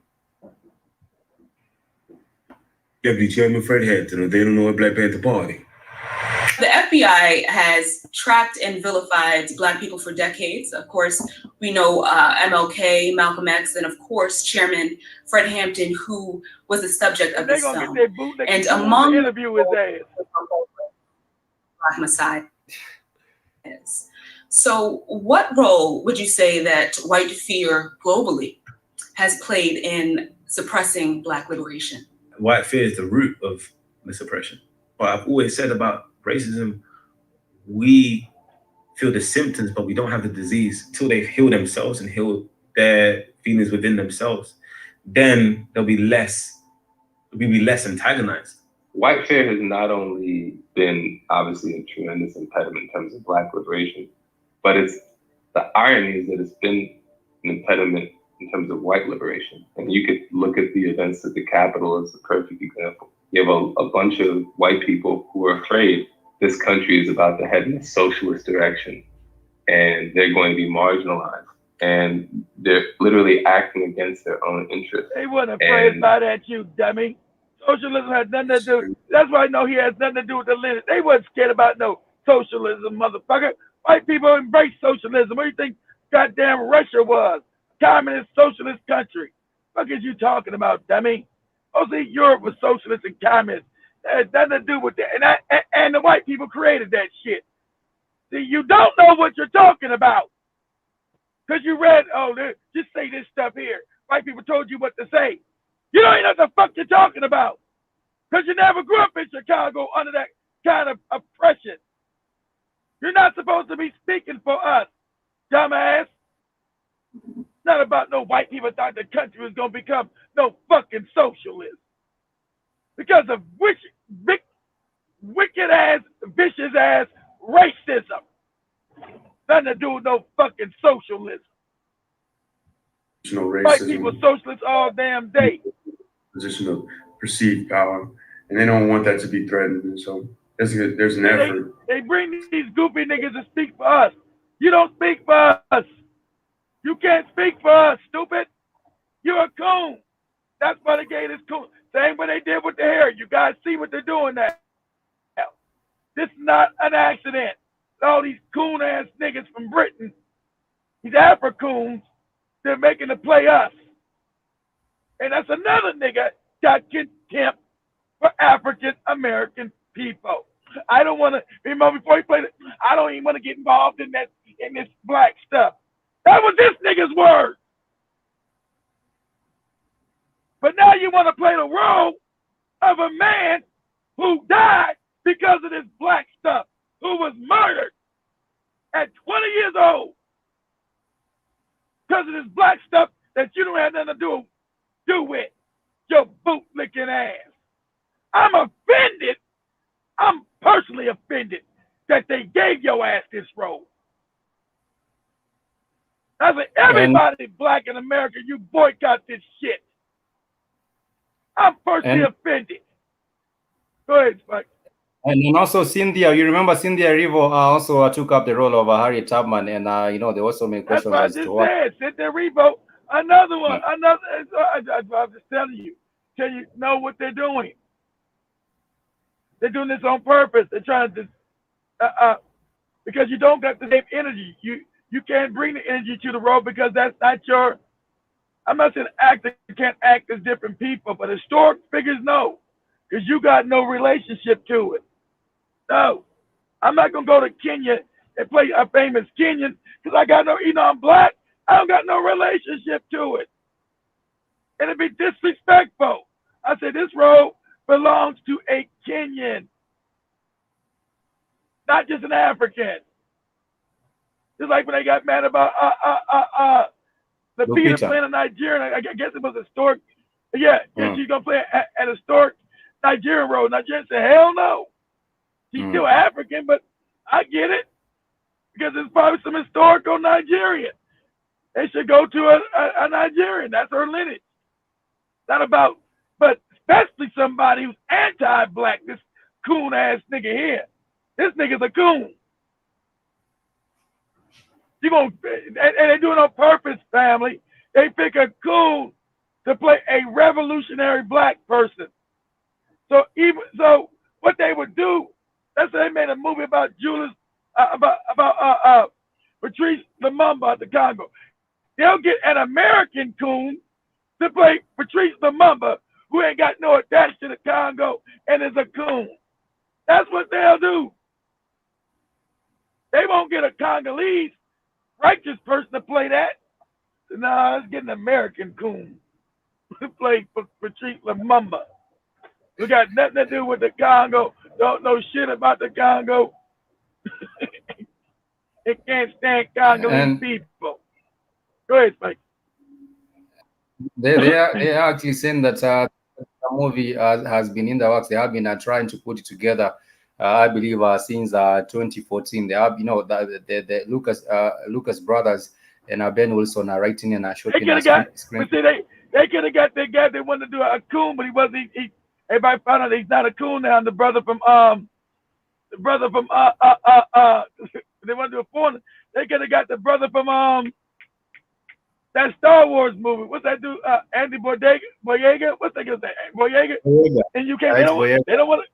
Deputy Chairman Fred Hampton, they don't know a Black Panther Party. The FBI has tracked and vilified Black people for decades. Of course, we know MLK, Malcolm X, and of course, Chairman Fred Hampton, who was the subject of this film. and among the interview his ass. Black Messiah is. So what role would you say that white fear globally has played in suppressing Black liberation? White fear is the root of the suppression. But I've always said about racism, we feel the symptoms, but we don't have the disease until they heal themselves and heal their feelings within themselves. Then we'll be less antagonized. White fear has not only been obviously a tremendous impediment in terms of Black liberation, but the irony is that it's been an impediment in terms of white liberation. And you could look at the events at the Capitol as a perfect example. You have a bunch of white people who are afraid this country is about to head in a socialist direction and they're going to be marginalized. And they're literally acting against their own interests. They wasn't afraid about that, you dummy. Socialism had nothing to do. That's why I know he has nothing to do with the lineage. They wasn't scared about no socialism, motherfucker. White people embrace socialism. What do you think goddamn Russia was? Communist socialist country. What is you talking about, dummy? Mostly Europe was socialist and communist. That had nothing to do with that. And the white people created that shit. See, you don't know what you're talking about. Because you read, just say this stuff here. White people told you what to say. You don't even know what the fuck you're talking about. Because you never grew up in Chicago under that kind of oppression. You're not supposed to be speaking for us, dumbass. Not about no white people thought the country was going to become no fucking socialist. Because of wicked ass, vicious ass racism. Nothing to do with no fucking socialism. No racism. White people socialists all damn day. Position of perceived power, and they don't want that to be threatened. And so there's an effort. They bring these goofy niggas to speak for us. You don't speak for us. You can't speak for us, stupid. You're a coon. That's why they gave this coon. Same way they did with the hair. You guys see what they're doing now. This is not an accident. All these coon ass niggas from Britain, these Afro-coons, they're making to play us. And that's another nigga got contempt for African American people. I don't want to, remember before he played it, I don't even want to get involved in this black stuff. That was this nigga's word. But now you want to play the role of a man who died because of this black stuff, who was murdered at 20 years old because of this black stuff that you don't have nothing to do with, your boot-licking ass. I'm offended. I'm personally offended that they gave your ass this role. I said, everybody black in America, you boycott this shit. I'm personally offended. Go ahead, Spike. And also Cynthia, you remember Cynthia Erivo also took up the role of Harriet Tubman, and they also made questions as to what. Cynthia Erivo, another one, I'm just telling you, know what they're doing. They're doing this on purpose. They're trying to, because you don't got the same energy. You can't bring the energy to the role because that's not your. I'm not saying actors can't act as different people, but historic figures no, because you got no relationship to it. No, I'm not gonna go to Kenya and play a famous Kenyan because I got no, I'm black. I don't got no relationship to it, and it'd be disrespectful. I said this role belongs to a Kenyan, not just an African. Just like when they got mad about the Peter playing a Nigerian, I guess it was historic. Yeah, she's gonna play an historic Nigerian role. Nigerian said, hell no. She's still African, but I get it. Because there's probably some historical Nigerian. They should go to a Nigerian. That's her lineage. Not about, but especially somebody who's anti-black, this coon ass nigga here. This nigga's a coon. And they do it on purpose, family. They pick a coon to play a revolutionary black person. So what they would do, let's say they made a movie about Patrice Lumumba at the Congo. They'll get an American coon to play Patrice Lumumba, who ain't got no attachment to the Congo and is a coon. That's what they'll do. They won't get a Congolese righteous person to play that. No, let's get an American coon to play Patrice Lumumba. We got nothing to do with the Congo. Don't know shit about the Congo. It can't stand Congolese people. Go ahead, Spike. They are actually saying that the movie has been in the works. They have been trying to put it together. I believe since 2014. They have, the Lucas brothers and Ben Wilson are writing and shooting They could have got, but see, they could have got that guy that wanted to do a coon, but he wasn't. Everybody found out he's not a coon now. The brother from they want to do a foreign. They could have got the brother from that Star Wars movie. What's that dude? Andy Boyega. What's that guy's name? Boyega. And you can't. They don't want to.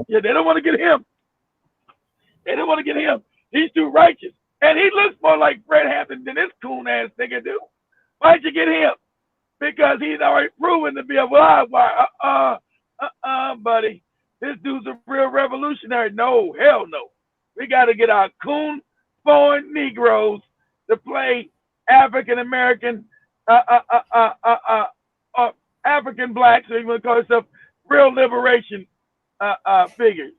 Yeah, they don't want to get him. They don't want to get him. He's too righteous, and he looks more like Fred Hampton than this coon ass nigga do. Why'd you get him? Because he's already proven to be a live wire. Buddy. This dude's a real revolutionary. No, hell no. We got to get our coon-born Negroes to play African American, African blacks, or you want to call yourself real liberation figures.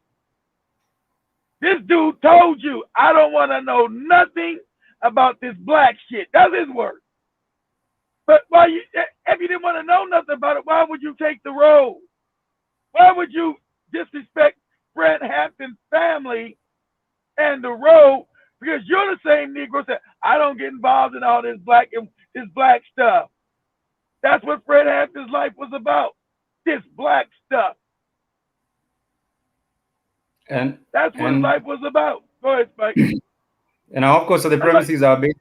This dude told you, I don't want to know nothing about this black shit. That's his word. But if you didn't want to know nothing about it, why would you take the role? Why would you disrespect Fred Hampton's family and the role? Because you're the same Negro that I don't get involved in all this black stuff. That's what Fred Hampton's life was about. This black stuff. And that's what his life was about. Go ahead, Spike. And of course, so the premises are based.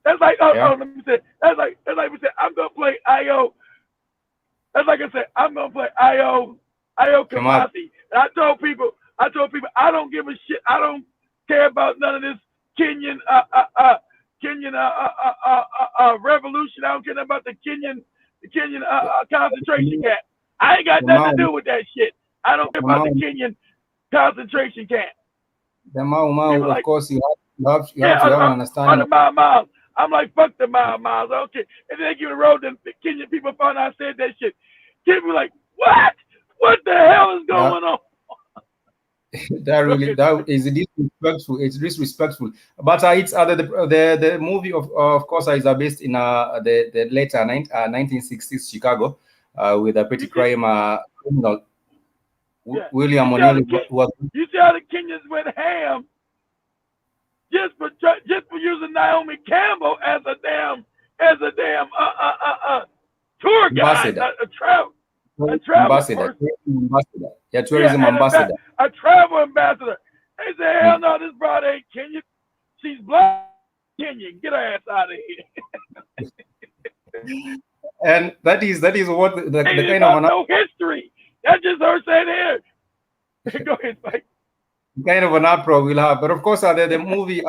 That's like, let me say, that's like we said, I'm gonna play IO. That's like I said, I'm gonna play IO Kamasi. And I told people, I don't give a shit. I don't care about none of this Kenyan revolution. I don't care about the Kenyan concentration camp. I ain't got nothing to do with that shit. I don't care about the Kenyan concentration camp. The Mau, of course, you have to have an understanding. I'm like, fuck the Mau. I don't care. And then they give the road, the Kenyan people found out I said that shit. Kids were like, what? What the hell is going on? That is disrespectful. It's disrespectful. But it's the movie of course is based in the later 1960s Chicago with a petty crime criminal William O'Neill. You see how the Kenyans went ham just for using Naomi Campbell as a damn tour guide, a travel ambassador. Yeah, tourism ambassador. A travel ambassador. They say, hell no, this broad ain't Kenyan. She's black Kenyan. Get her ass out of here. And that is what the kind of no history. That's just her saying here. Go ahead, Mike. Kind of an uproar we'll have, but of course, the movie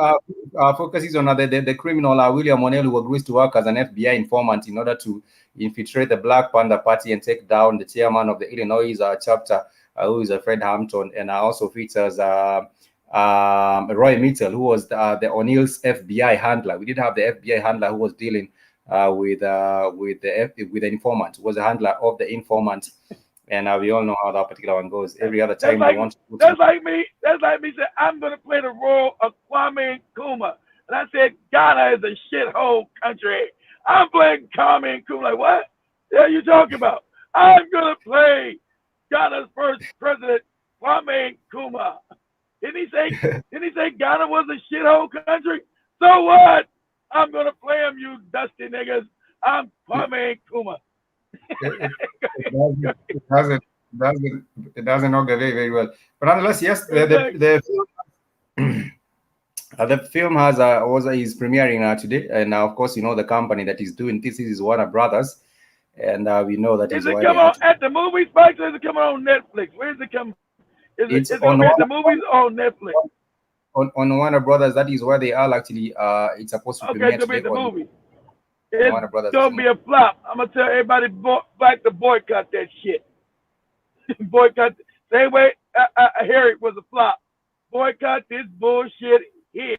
focuses on the criminal William O'Neill, who agrees to work as an FBI informant in order to infiltrate the Black Panther Party and take down the chairman of the Illinois chapter, who is Fred Hampton, and also features Roy Mitchell, who was the O'Neill's FBI handler. We did have the FBI handler who was dealing with the informant, who was a handler of the informant. And we all know how that particular one goes. Every other time that's like me saying, I'm going to play the role of Kwame Nkrumah. And I said, Ghana is a shithole country. I'm playing Kwame Nkrumah. Like, what the hell are you talking about? I'm going to play Ghana's first president, Kwame Nkrumah. Didn't he say Ghana was a shithole country? So what? I'm going to play him, you dusty niggas. I'm Kwame Nkrumah. It doesn't augur very, very well. But nonetheless, yes, the film is premiering today, and of course, you know the company that is doing this is Warner Brothers, and we know that is it come on at the movies, Spike? Or is it coming on Netflix? Where is it come? Is it on the movies or on Netflix? On Warner Brothers, that is where they are actually. It's supposed to premiere today. The movie. It's gonna be a flop. I'm gonna tell everybody back to boycott that shit. Boycott. Same way Harry was a flop. boycott this bullshit here.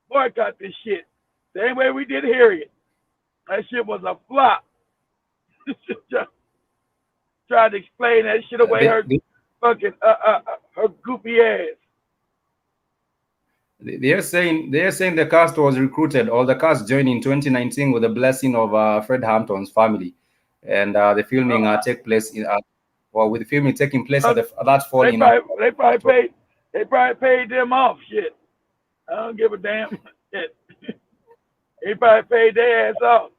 Boycott this shit. Same way we did Harriet. That shit was a flop. Tried to explain that shit away her fucking her goofy ass. They're saying the cast was recruited, or the cast joined in 2019 with the blessing of Fred Hampton's family, and the filming take place in with the filming taking place at that fall in. They probably paid them off. Shit, I don't give a damn. Shit. They probably paid their ass off.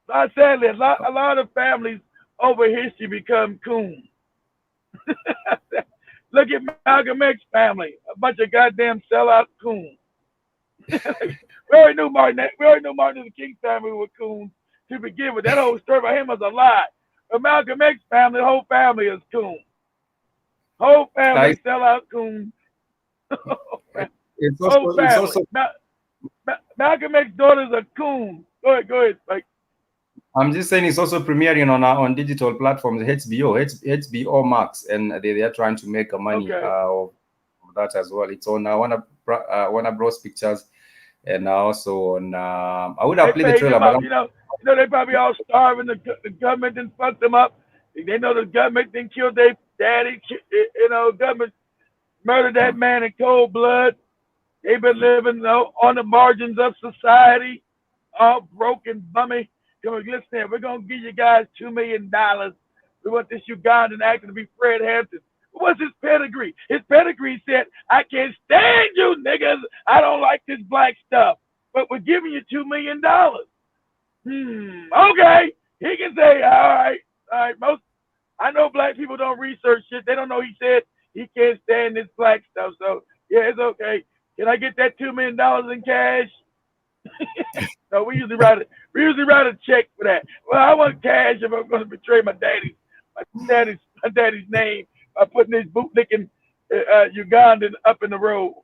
But sadly, a lot of families over history become coons. Look at Malcolm X family, a bunch of goddamn sellout coons. we already knew Martin Luther King family were coons to begin with. That whole story about him was a lie. But Malcolm X family, the whole family is coons. Whole family sellout coons. It's also Malcolm X daughter's a coon. Go ahead, Spike. I'm just saying it's also premiering on digital platforms, HBO Max, and they are trying to make money of that as well. It's on Warner Bros. Pictures, and also on. I would have played the trailer, but you know they probably all starving. The government didn't fuck them up. They know the government didn't kill their daddy. You know, government murdered that man in cold blood. They've been living on the margins of society, all broken, bummy. Listen, we're going to give you guys $2 million. We want this Ugandan actor to be Fred Hampton. What's his pedigree? His pedigree said, I can't stand you niggas. I don't like this black stuff. But we're giving you $2 million. Okay. He can say, all right. I know black people don't research shit. They don't know he said he can't stand this black stuff. So, yeah, it's okay. Can I get that $2 million in cash? No, we usually write a check for that. Well, I want cash if I'm going to betray my daddy's name by putting this bootlicking Ugandan up in the road.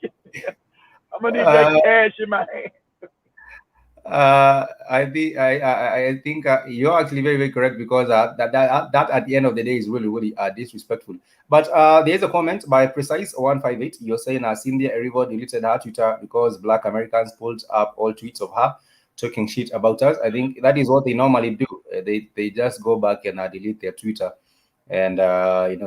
I'm gonna need that cash in my hand. I think you're actually very, very correct, because that at the end of the day is really, really disrespectful. But there's a comment by Precise158. You're saying Cynthia Erivo deleted her Twitter because Black Americans pulled up all tweets of her talking shit about us. I think that is what they normally do. They just go back and delete their Twitter, and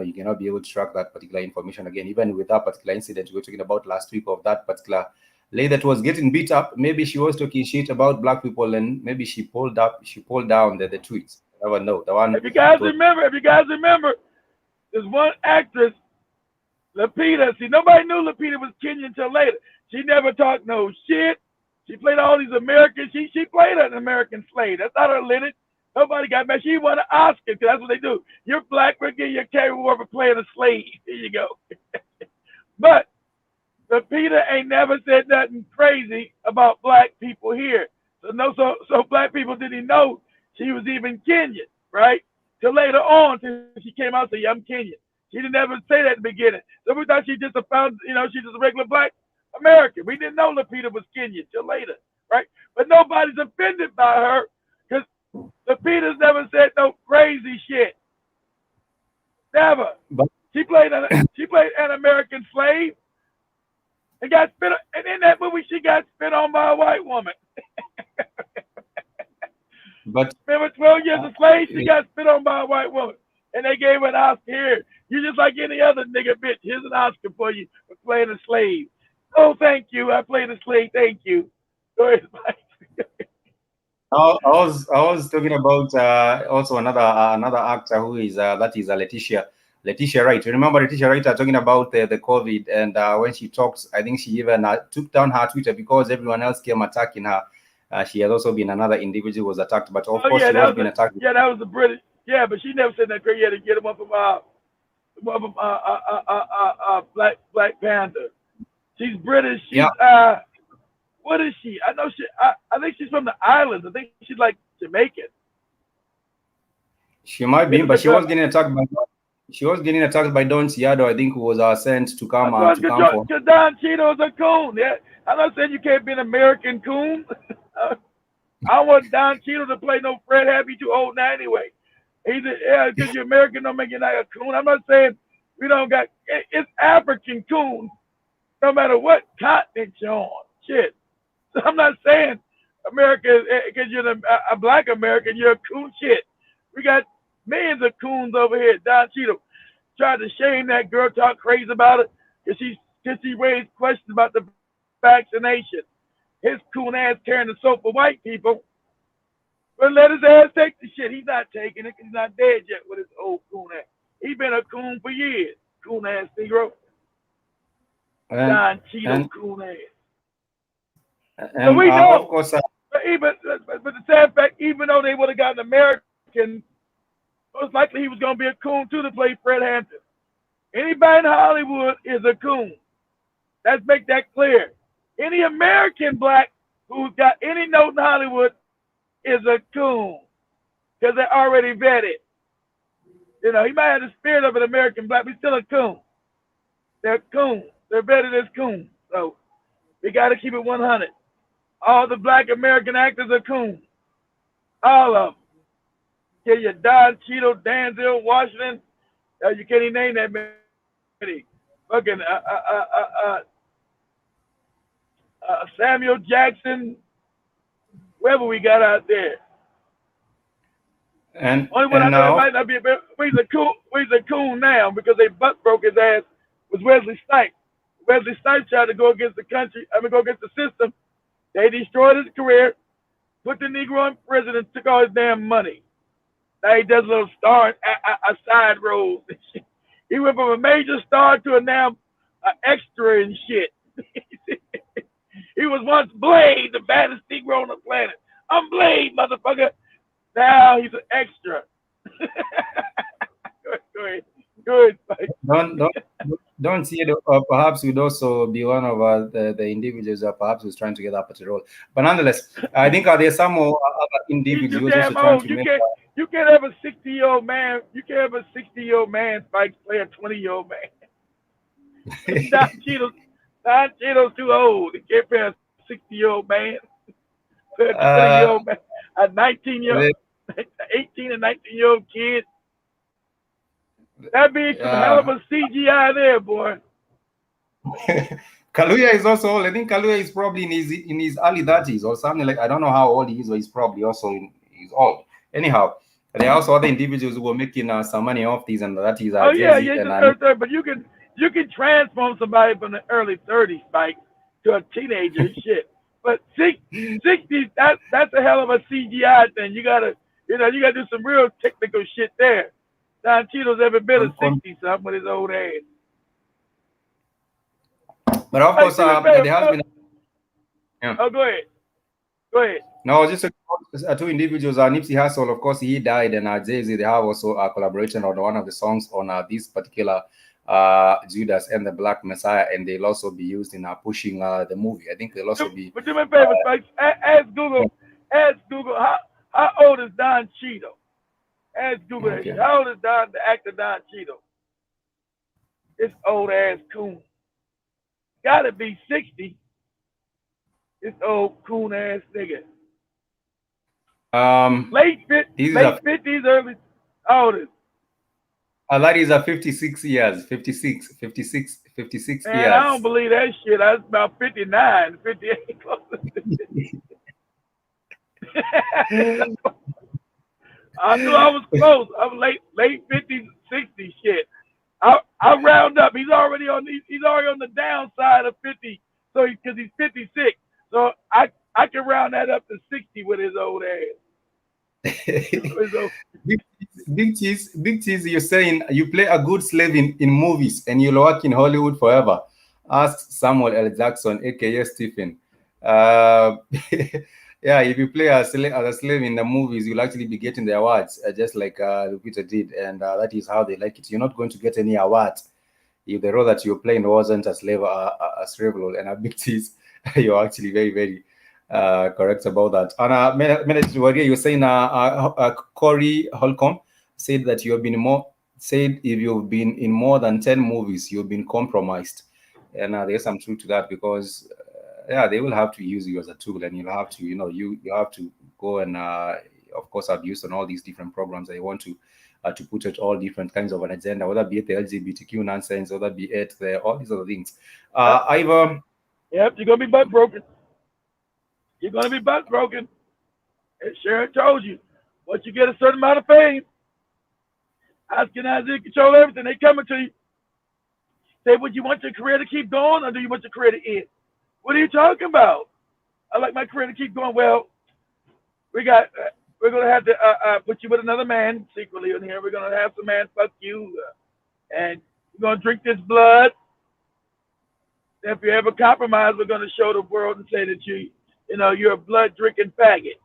you cannot be able to track that particular information again. Even with that particular incident we were talking about last week of that particular lady that was getting beat up, maybe she was talking shit about black people, and maybe she pulled down the tweets. I never know. The one. If you guys remember, there's one actress, Lupita. See, nobody knew Lupita was Kenyan until later. She never talked no shit. She played all these Americans. She played an American slave. That's not her lineage. Nobody got mad. She won an Oscar, because that's what they do. You're black, we'll give you a Academy Award for playing a slave. Here you go. But Lupita ain't never said nothing crazy about black people here. So black people didn't know she was even Kenyan, right? Till later on, till she came out and said, yeah, I'm Kenyan. She didn't ever say that in the beginning. So we thought she's just a regular black American. We didn't know Lupita was Kenyan till later, right? But nobody's offended by her, because Lupita's never said no crazy shit. Never. She played an American slave. And got spit on, and in that movie, she got spit on by a white woman. But remember 12 Years a Slave? She got spit on by a white woman. And they gave her an Oscar. Here, you just like any other nigga bitch. Here's an Oscar for you for playing a slave. Oh, thank you. I played a slave. Thank you. Go ahead, Mike. I was talking about also another actor who is Letitia Wright. You remember Letitia Wright talking about the COVID, and when she talks, I think she even took down her Twitter because everyone else came attacking her. She has also been another individual who was attacked, but of course she was being attacked. Yeah, that was the British. Yeah, but she never said that crazy. Yeah, to get him up from Black Panther. She's British. She's what is she? I know I think she's from the islands. I think she's like Jamaican. She might be, but she was getting attacked by Don Ciado, I think, who was sent to come for. Because Don Cheadle's a coon. Yeah, I'm not saying you can't be an American coon. I want Don Cheadle to play no Fred Happy, too old now anyway. Because you're American don't make you like a coon. I'm not saying We don't got it's African coons, no matter what continent you're on. Shit. So I'm not saying America because you're a black American, you're a coon. Shit. We got millions of coons over here. Don Cheadle tried to shame that girl, talk crazy about it because she raised questions about the vaccination. His coon ass carrying the soap for white people. But let his ass take the shit. He's not taking it because he's not dead yet with his old coon ass. He's been a coon for years. Coon ass Negro. Don Cheadle coon ass. So we know. Of course, but the sad fact, even though they would have gotten American, most likely he was going to be a coon too to play Fred Hampton. Anybody in Hollywood is a coon. Let's make that clear. Any American black who's got any note in Hollywood is a coon because they're already vetted. You know, he might have the spirit of an American black, but he's still a coon. They're coons. They're vetted as coons. So we got to keep it 100. All the black American actors are coons. All of them. Yeah, you Don Cheadle, Denzel Washington. You can't even name that many. Fucking Samuel Jackson. Whoever we got out there. And only one I know might not be a he's a coon now because they butt broke his ass was Wesley Snipes. Wesley Snipes tried to go against the country, go against the system. They destroyed his career, put the Negro in prison, and took all his damn money. Now he does a little star, a side role. He went from a major star to a now extra and shit. He was once Blade, the baddest Negro on the planet. I'm Blade, motherfucker. Now he's an extra. Go ahead, Mike. Don't see it. Perhaps would also be one of the individuals that perhaps was trying to get up at the role. But nonetheless, I think there's some more other individuals also trying to make. You can't have a 60-year-old man. You can't have a 60-year-old man play a 20-year-old man. Don Cheadle's too old. He can't play a 60-year-old man. Play a 20-year-old man. A 19-year-old, 18 and 19-year-old kid. That'd be some hell of a CGI there, boy. Kaluuya is also old. I think Kaluuya is probably in his early 30s or something like. I don't know how old he is, but he's probably also he's old. Anyhow, there are also other individuals who were making some money off these, and that is but you can transform somebody from the early 30s, Mike, to a teenager shit. But 60, that's a hell of a CGI thing. You gotta do some real technical shit there. Don Cheadle's ever been a 60-something with his old ass. But of course, there has been. Yeah. Oh, go ahead. No, just two individuals. Nipsey Hussle, of course, he died, and Jay-Z, they have also a collaboration on one of the songs on this particular Judas and the Black Messiah, and they'll also be used in pushing the movie. I think they'll also be. But do me a favor, Spike. Ask Google, how old is Don Cheadle? Ask Google that shit. How old is the actor Don Cheadle? This old ass coon. Gotta be 60. This old coon ass nigga. Late 50s, early. How old is? That is 56 years. 56 years. I don't believe that shit. I was about 59, 58. I knew I was close. I was late 50s, 60s shit. I round up. He's already on the downside of 50. So because he's 56. So I can round that up to 60 with his old ass. Big cheese, you're saying you play a good slave in movies and you'll work in Hollywood forever. Ask Samuel L. Jackson, aka Stephen. Yeah, if you play as a slave in the movies, you'll actually be getting the awards, just like Lupita did, and that is how they like it. You're not going to get any awards if the role that you're playing wasn't a slave role. And a big cheese, you're actually very, very correct about that. And you're saying Corey Holcomb said that if you've been in more than 10 movies, you've been compromised, and there's some truth to that because. They will have to use you as a tool, and you'll have to, you have to go and, of course, abuse on all these different programs that you want to to put out all different kinds of an agenda, whether be it the LGBTQ nonsense, whether be it all these other things. Ivor. Yep, you're gonna be butt broken. You're gonna be butt broken. And Sharon told you, once you get a certain amount of fame, Ashkenazi control everything. They coming to you. Say, would you want your career to keep going, or do you want your career to end? What are you talking about? I like my career to keep going. Well, we're gonna have to put you with another man secretly in here. We're gonna have some man fuck you, and you're gonna drink this blood. If you ever compromise, we're gonna show the world and say that you're a blood drinking faggot.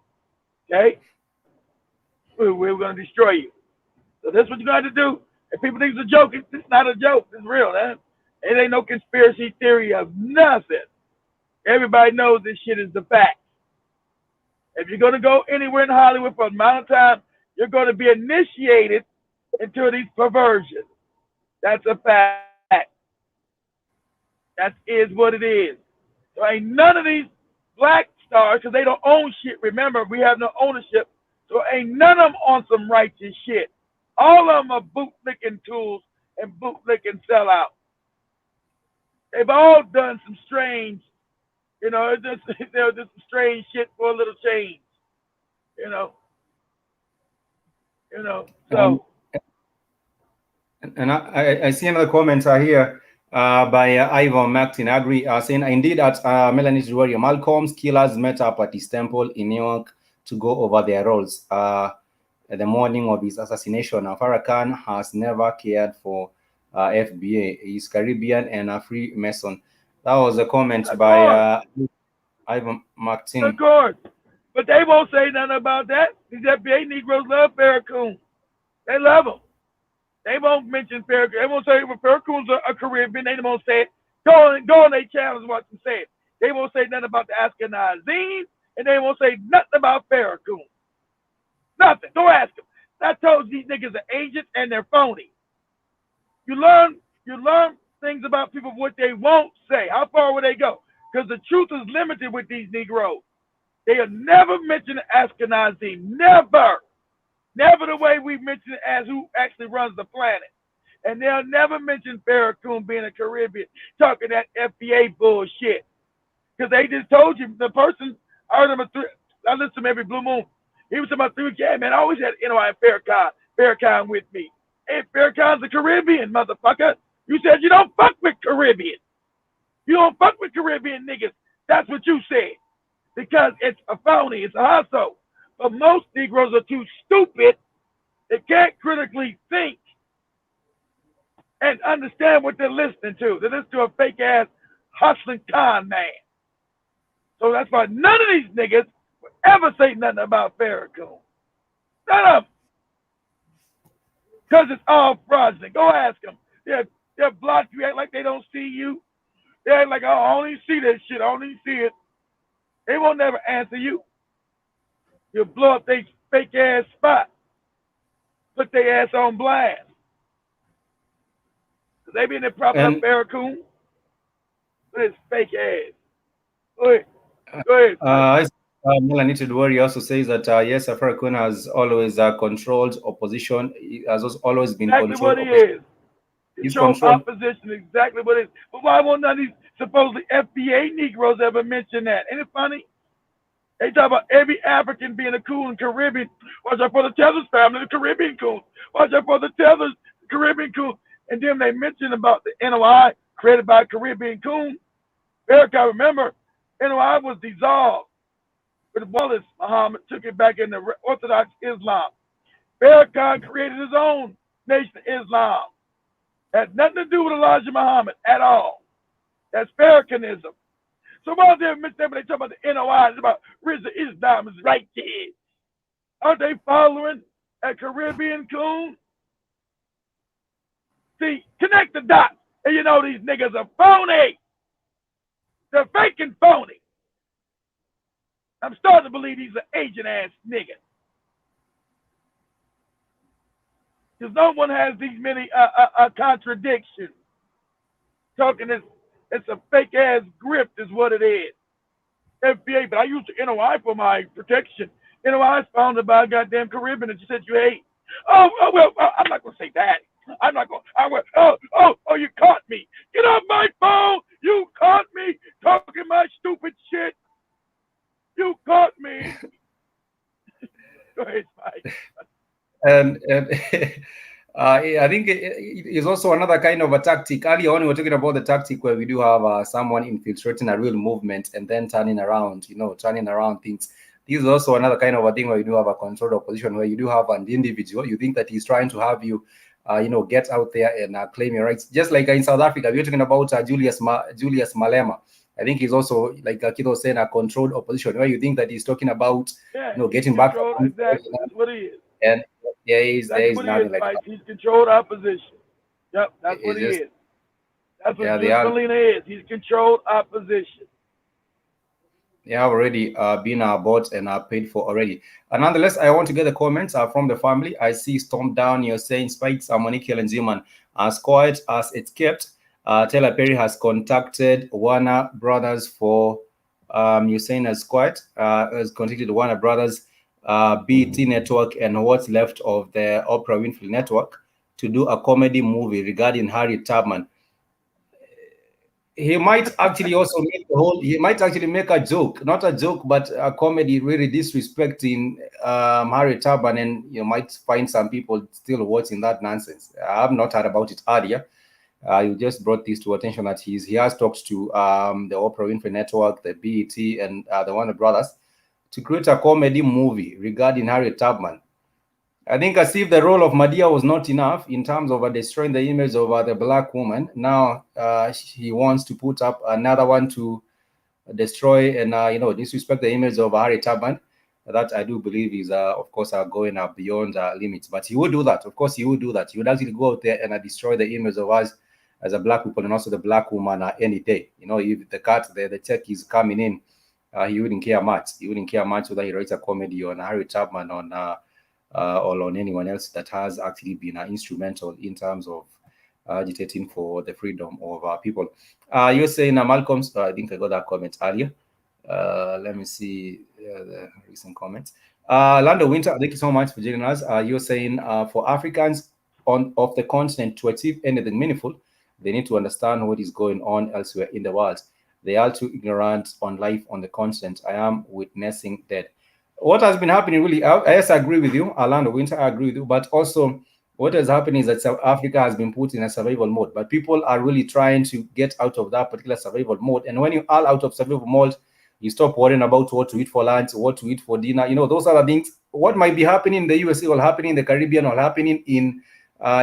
Okay? We're gonna destroy you. So that's what you're going to do. If people think it's a joke, it's not a joke. It's real, man. It ain't no conspiracy theory of nothing. Everybody knows this shit is the fact. If you're going to go anywhere in Hollywood for a amount of time, you're going to be initiated into these perversions. That's a fact. That is what it is. So ain't none of these black stars, because they don't own shit. Remember, we have no ownership. So ain't none of them on some righteous shit. All of them are bootlicking tools and bootlicking sellouts. They've all done some strange, just some strange shit for a little change. So. And I see another comment here by Ivan Martin. I agree, saying indeed at Melanie Warrior, Malcolm's killers met up at his temple in New York to go over their roles. The morning of his assassination, Farrakhan has never cared for FBA. He's Caribbean and a Freemason. That was a comment by Ivan Martin. Of course. But they won't say nothing about that. These FBA Negroes love Farrakhan. They love him. They won't mention Farrakhan. They won't say well, Farrakhan's a Caribbean. They won't say it. Go on their channels and watch them say it. They won't say nothing about the Ashkenazim, and they won't say nothing about Farrakhan. Nothing. Go ask them. I told you these niggas are agents and they're phony. You learn things about people what they won't say. How far will they go? Because the truth is limited with these Negroes. They'll never mention Ashkenazi. Never. Never the way we mention it as who actually runs the planet. And they'll never mention Farrakhan being a Caribbean, talking that FBA bullshit. Because they just told you, the person, I heard him, I listen to him every blue moon. He was talking about 3K, man. I always had NOI and Farrakhan with me. Hey, Farrakhan's a Caribbean, motherfucker. You said you don't fuck with Caribbean. You don't fuck with Caribbean niggas. That's what you said. Because it's a phony, it's a hustle. But most Negroes are too stupid. They can't critically think and understand what they're listening to. They listen to a fake ass hustling con man. So that's why none of these niggas would ever say nothing about Farrakhan. None of them. Because it's all fraudulent. Go ask them. They'll block you, act like they don't see you. They act like, oh, I only see that shit. I only see it. They won't never answer you. You'll blow up their fake ass spot. Put their ass on blast. Cause they be in there propping up Farrakhan with his fake ass. Go ahead. Melanie Tudwari also says that yes, Farrakhan has always controlled opposition. He has always been exactly controlled. What he is. Control opposition, exactly what it is. But why won't none of these supposedly FBA Negroes ever mention that? Ain't it funny? They talk about every African being a coon in Caribbean. Watch out for the Tethers family, the Caribbean coon. Watch out for the Tethers, Caribbean coon. And then they mention about the NOI created by Caribbean coon. Farrakhan, remember, NOI was dissolved. But Wallace Muhammad took it back into Orthodox Islam. Farrakhan created his own nation of Islam. Had nothing to do with Elijah Muhammad at all. That's Farrakhanism. So why they mention that when they talk about the NOI, it's about Rizza Islam is right there. Aren't they following a Caribbean coon? See, connect the dots, and you know these niggas are phony. They're fake and phony. I'm starting to believe these are agent ass niggas. Because no one has these many contradictions. Talking this, it's a fake ass grip is what it is. FBA, but I use the NOI for my protection. NOI is founded by a goddamn Caribbean that you said you hate. well, I'm not gonna say that. I'm not gonna. I went, oh, you caught me. Get off my phone. You caught me talking my stupid shit. You caught me. Go ahead, Mike. And I think it is also another kind of a tactic. Earlier on, we were talking about the tactic where we do have someone infiltrating a real movement and then turning around things. This is also another kind of a thing where you do have a controlled opposition, where you do have an individual. You think that he's trying to have you, get out there and claim your rights. Just like in South Africa, we're talking about Julius Malema. I think he's also, like Kido was saying, a controlled opposition, where you think that he's talking about, getting back. Exactly. That's what he is. And there is nothing like that. He's controlled opposition. Yep, that's what he Just, is. That's what Molina is. He's controlled opposition. They have already been bought and paid for already. Nonetheless, I want to get the comments from the family. I see Storm Down, you're saying Spikes, Monique and Zeman, as quiet as it's kept. Taylor Perry has contacted Warner Brothers for, you're saying as quiet, has contacted Warner Brothers, BET Network, and what's left of the Oprah Winfrey Network to do a comedy movie regarding Harriet Tubman. He might actually also make a joke, not a joke, but a comedy really disrespecting Harriet Tubman, and you might find some people still watching that nonsense. I have not heard about it earlier. You just brought this to attention that he has talked to the Oprah Winfrey Network, the BET, and the Warner Brothers to create a comedy movie regarding Harriet Tubman. I think as if the role of Madea was not enough in terms of destroying the image of the black woman. Now he wants to put up another one to destroy and disrespect the image of Harriet Tubman. That I do believe is, of course, going up beyond limits. But he would do that. Of course, he would do that. He would actually go out there and destroy the image of us as a black people and also the black woman any day. If the check is coming in, he wouldn't care much. He wouldn't care much whether he writes a comedy on Harriet Tubman or on anyone else that has actually been instrumental in terms of agitating for the freedom of our people. You're saying, Malcolm's, I think I got that comment earlier. Let me see the recent comments. Lando Winter, thank you so much for joining us. You're saying for Africans of the continent to achieve anything meaningful, they need to understand what is going on elsewhere in the world. They are too ignorant on life on the continent. I am witnessing that. What has been happening really, yes, I agree with you, Orlando Winter, I agree with you, but also what has happened is that South Africa has been put in a survival mode, but people are really trying to get out of that particular survival mode. And when you are out of survival mode, you stop worrying about what to eat for lunch, what to eat for dinner. Those are the things. What might be happening in the USA will happen in the Caribbean or happening in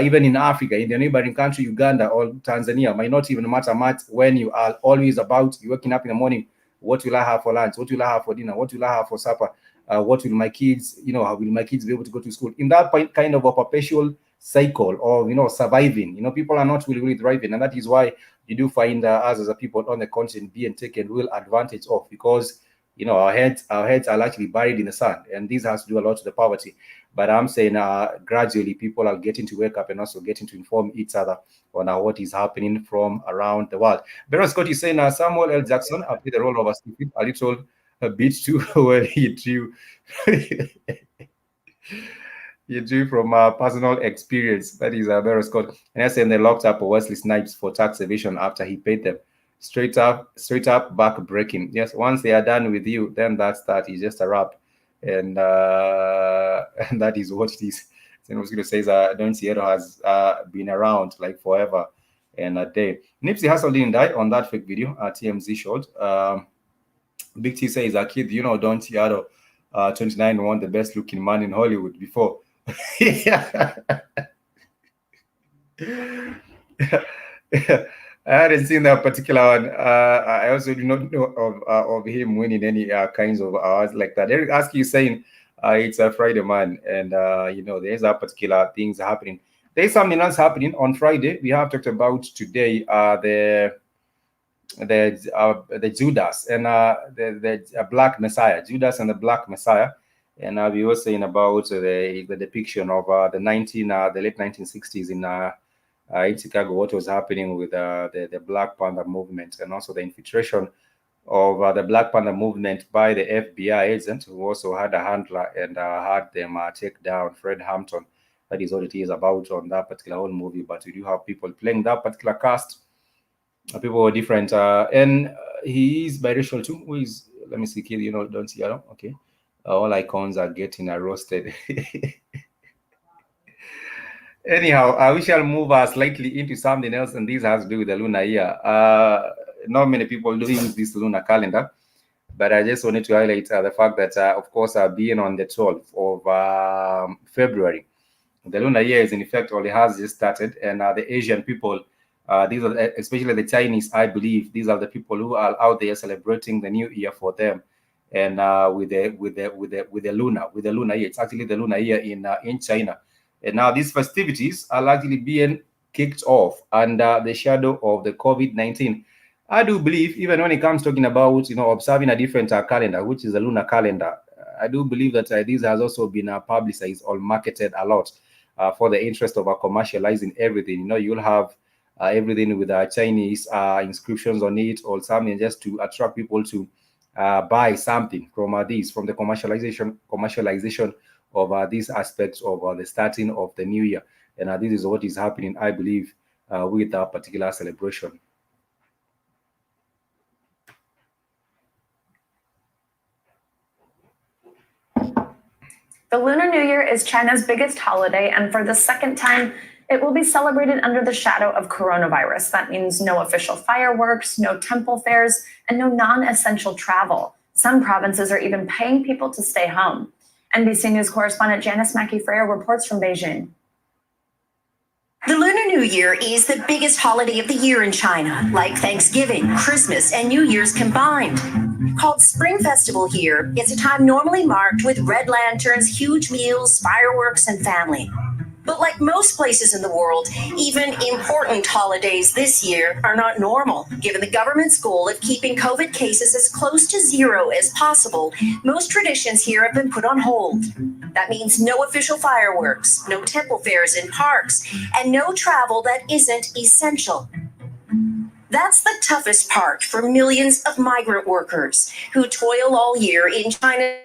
even in Africa, in the neighboring country, Uganda or Tanzania, might not even matter much when you are always about, you waking up in the morning, what will I have for lunch? What will I have for dinner? What will I have for supper? What will my kids, how will my kids be able to go to school? In that kind of a perpetual cycle of, surviving, people are not really thriving. And that is why you do find us as a people on the continent being taken real advantage of, because, our heads are actually buried in the sand. And this has to do a lot to the poverty. But I'm saying gradually people are getting to wake up and also getting to inform each other on what is happening from around the world. Baron Scott is saying Samuel L. Jackson played the role of a little bit too well. He drew from personal experience. That is Baron Scott. And I said they locked up Wesley Snipes for tax evasion after he paid them. Straight up back breaking. Yes, once they are done with you, then that is just a wrap. And that is what it is. So I was going to say Don Sierra has been around like forever and a day. Nipsey Hussle didn't die on that fake video. TMZ showed. Big T says a kid, Don Sierra, 29, won the best looking man in Hollywood before. I hadn't seen that particular one. I also do not know of him winning any kinds of awards like that. Eric Askew is saying it's a Friday, man, and there's a particular things happening. There's something else happening on Friday. We have talked about today the Judas and the Black Messiah, Judas and the Black Messiah, and we were saying about the depiction of the late 1960s in Chicago, what was happening with the Black Panther movement, and also the infiltration of the Black Panther movement by the FBI agent, who also had a handler and had them take down Fred Hampton That is what it is about on that particular whole movie. But we do have people playing that particular cast. People were different, and he is biracial too. Who is? Let me see, kid. Don't see. Okay. All icons are getting roasted. Anyhow, we shall move slightly into something else, and this has to do with the lunar year. Not many people do use this lunar calendar, but I just wanted to highlight the fact that, of course, being on the 12th of February, the lunar year is in effect only has just started, and the Asian people, these are especially the Chinese, I believe, these are the people who are out there celebrating the new year for them, and with the lunar year. It's actually the lunar year in China. And now these festivities are largely being kicked off under the shadow of the COVID-19. I do believe, even when it comes talking about observing a different calendar, which is the lunar calendar, I do believe that this has also been publicized or marketed a lot for the interest of commercializing everything. You'll have everything with Chinese inscriptions on it or something, just to attract people to buy something from the commercialization of these aspects of the starting of the new year. And this is what is happening, I believe, with that particular celebration. The Lunar New Year is China's biggest holiday, and for the second time, it will be celebrated under the shadow of coronavirus. That means no official fireworks, no temple fairs, and no non-essential travel. Some provinces are even paying people to stay home. NBC News correspondent Janice Mackey-Freyer reports from Beijing. The Lunar New Year is the biggest holiday of the year in China, like Thanksgiving, Christmas, and New Year's combined. Called Spring Festival here, it's a time normally marked with red lanterns, huge meals, fireworks, and family. But like most places in the world, even important holidays this year are not normal. Given the government's goal of keeping COVID cases as close to zero as possible, most traditions here have been put on hold. That means no official fireworks, no temple fairs in parks, and no travel that isn't essential. That's the toughest part for millions of migrant workers who toil all year in China.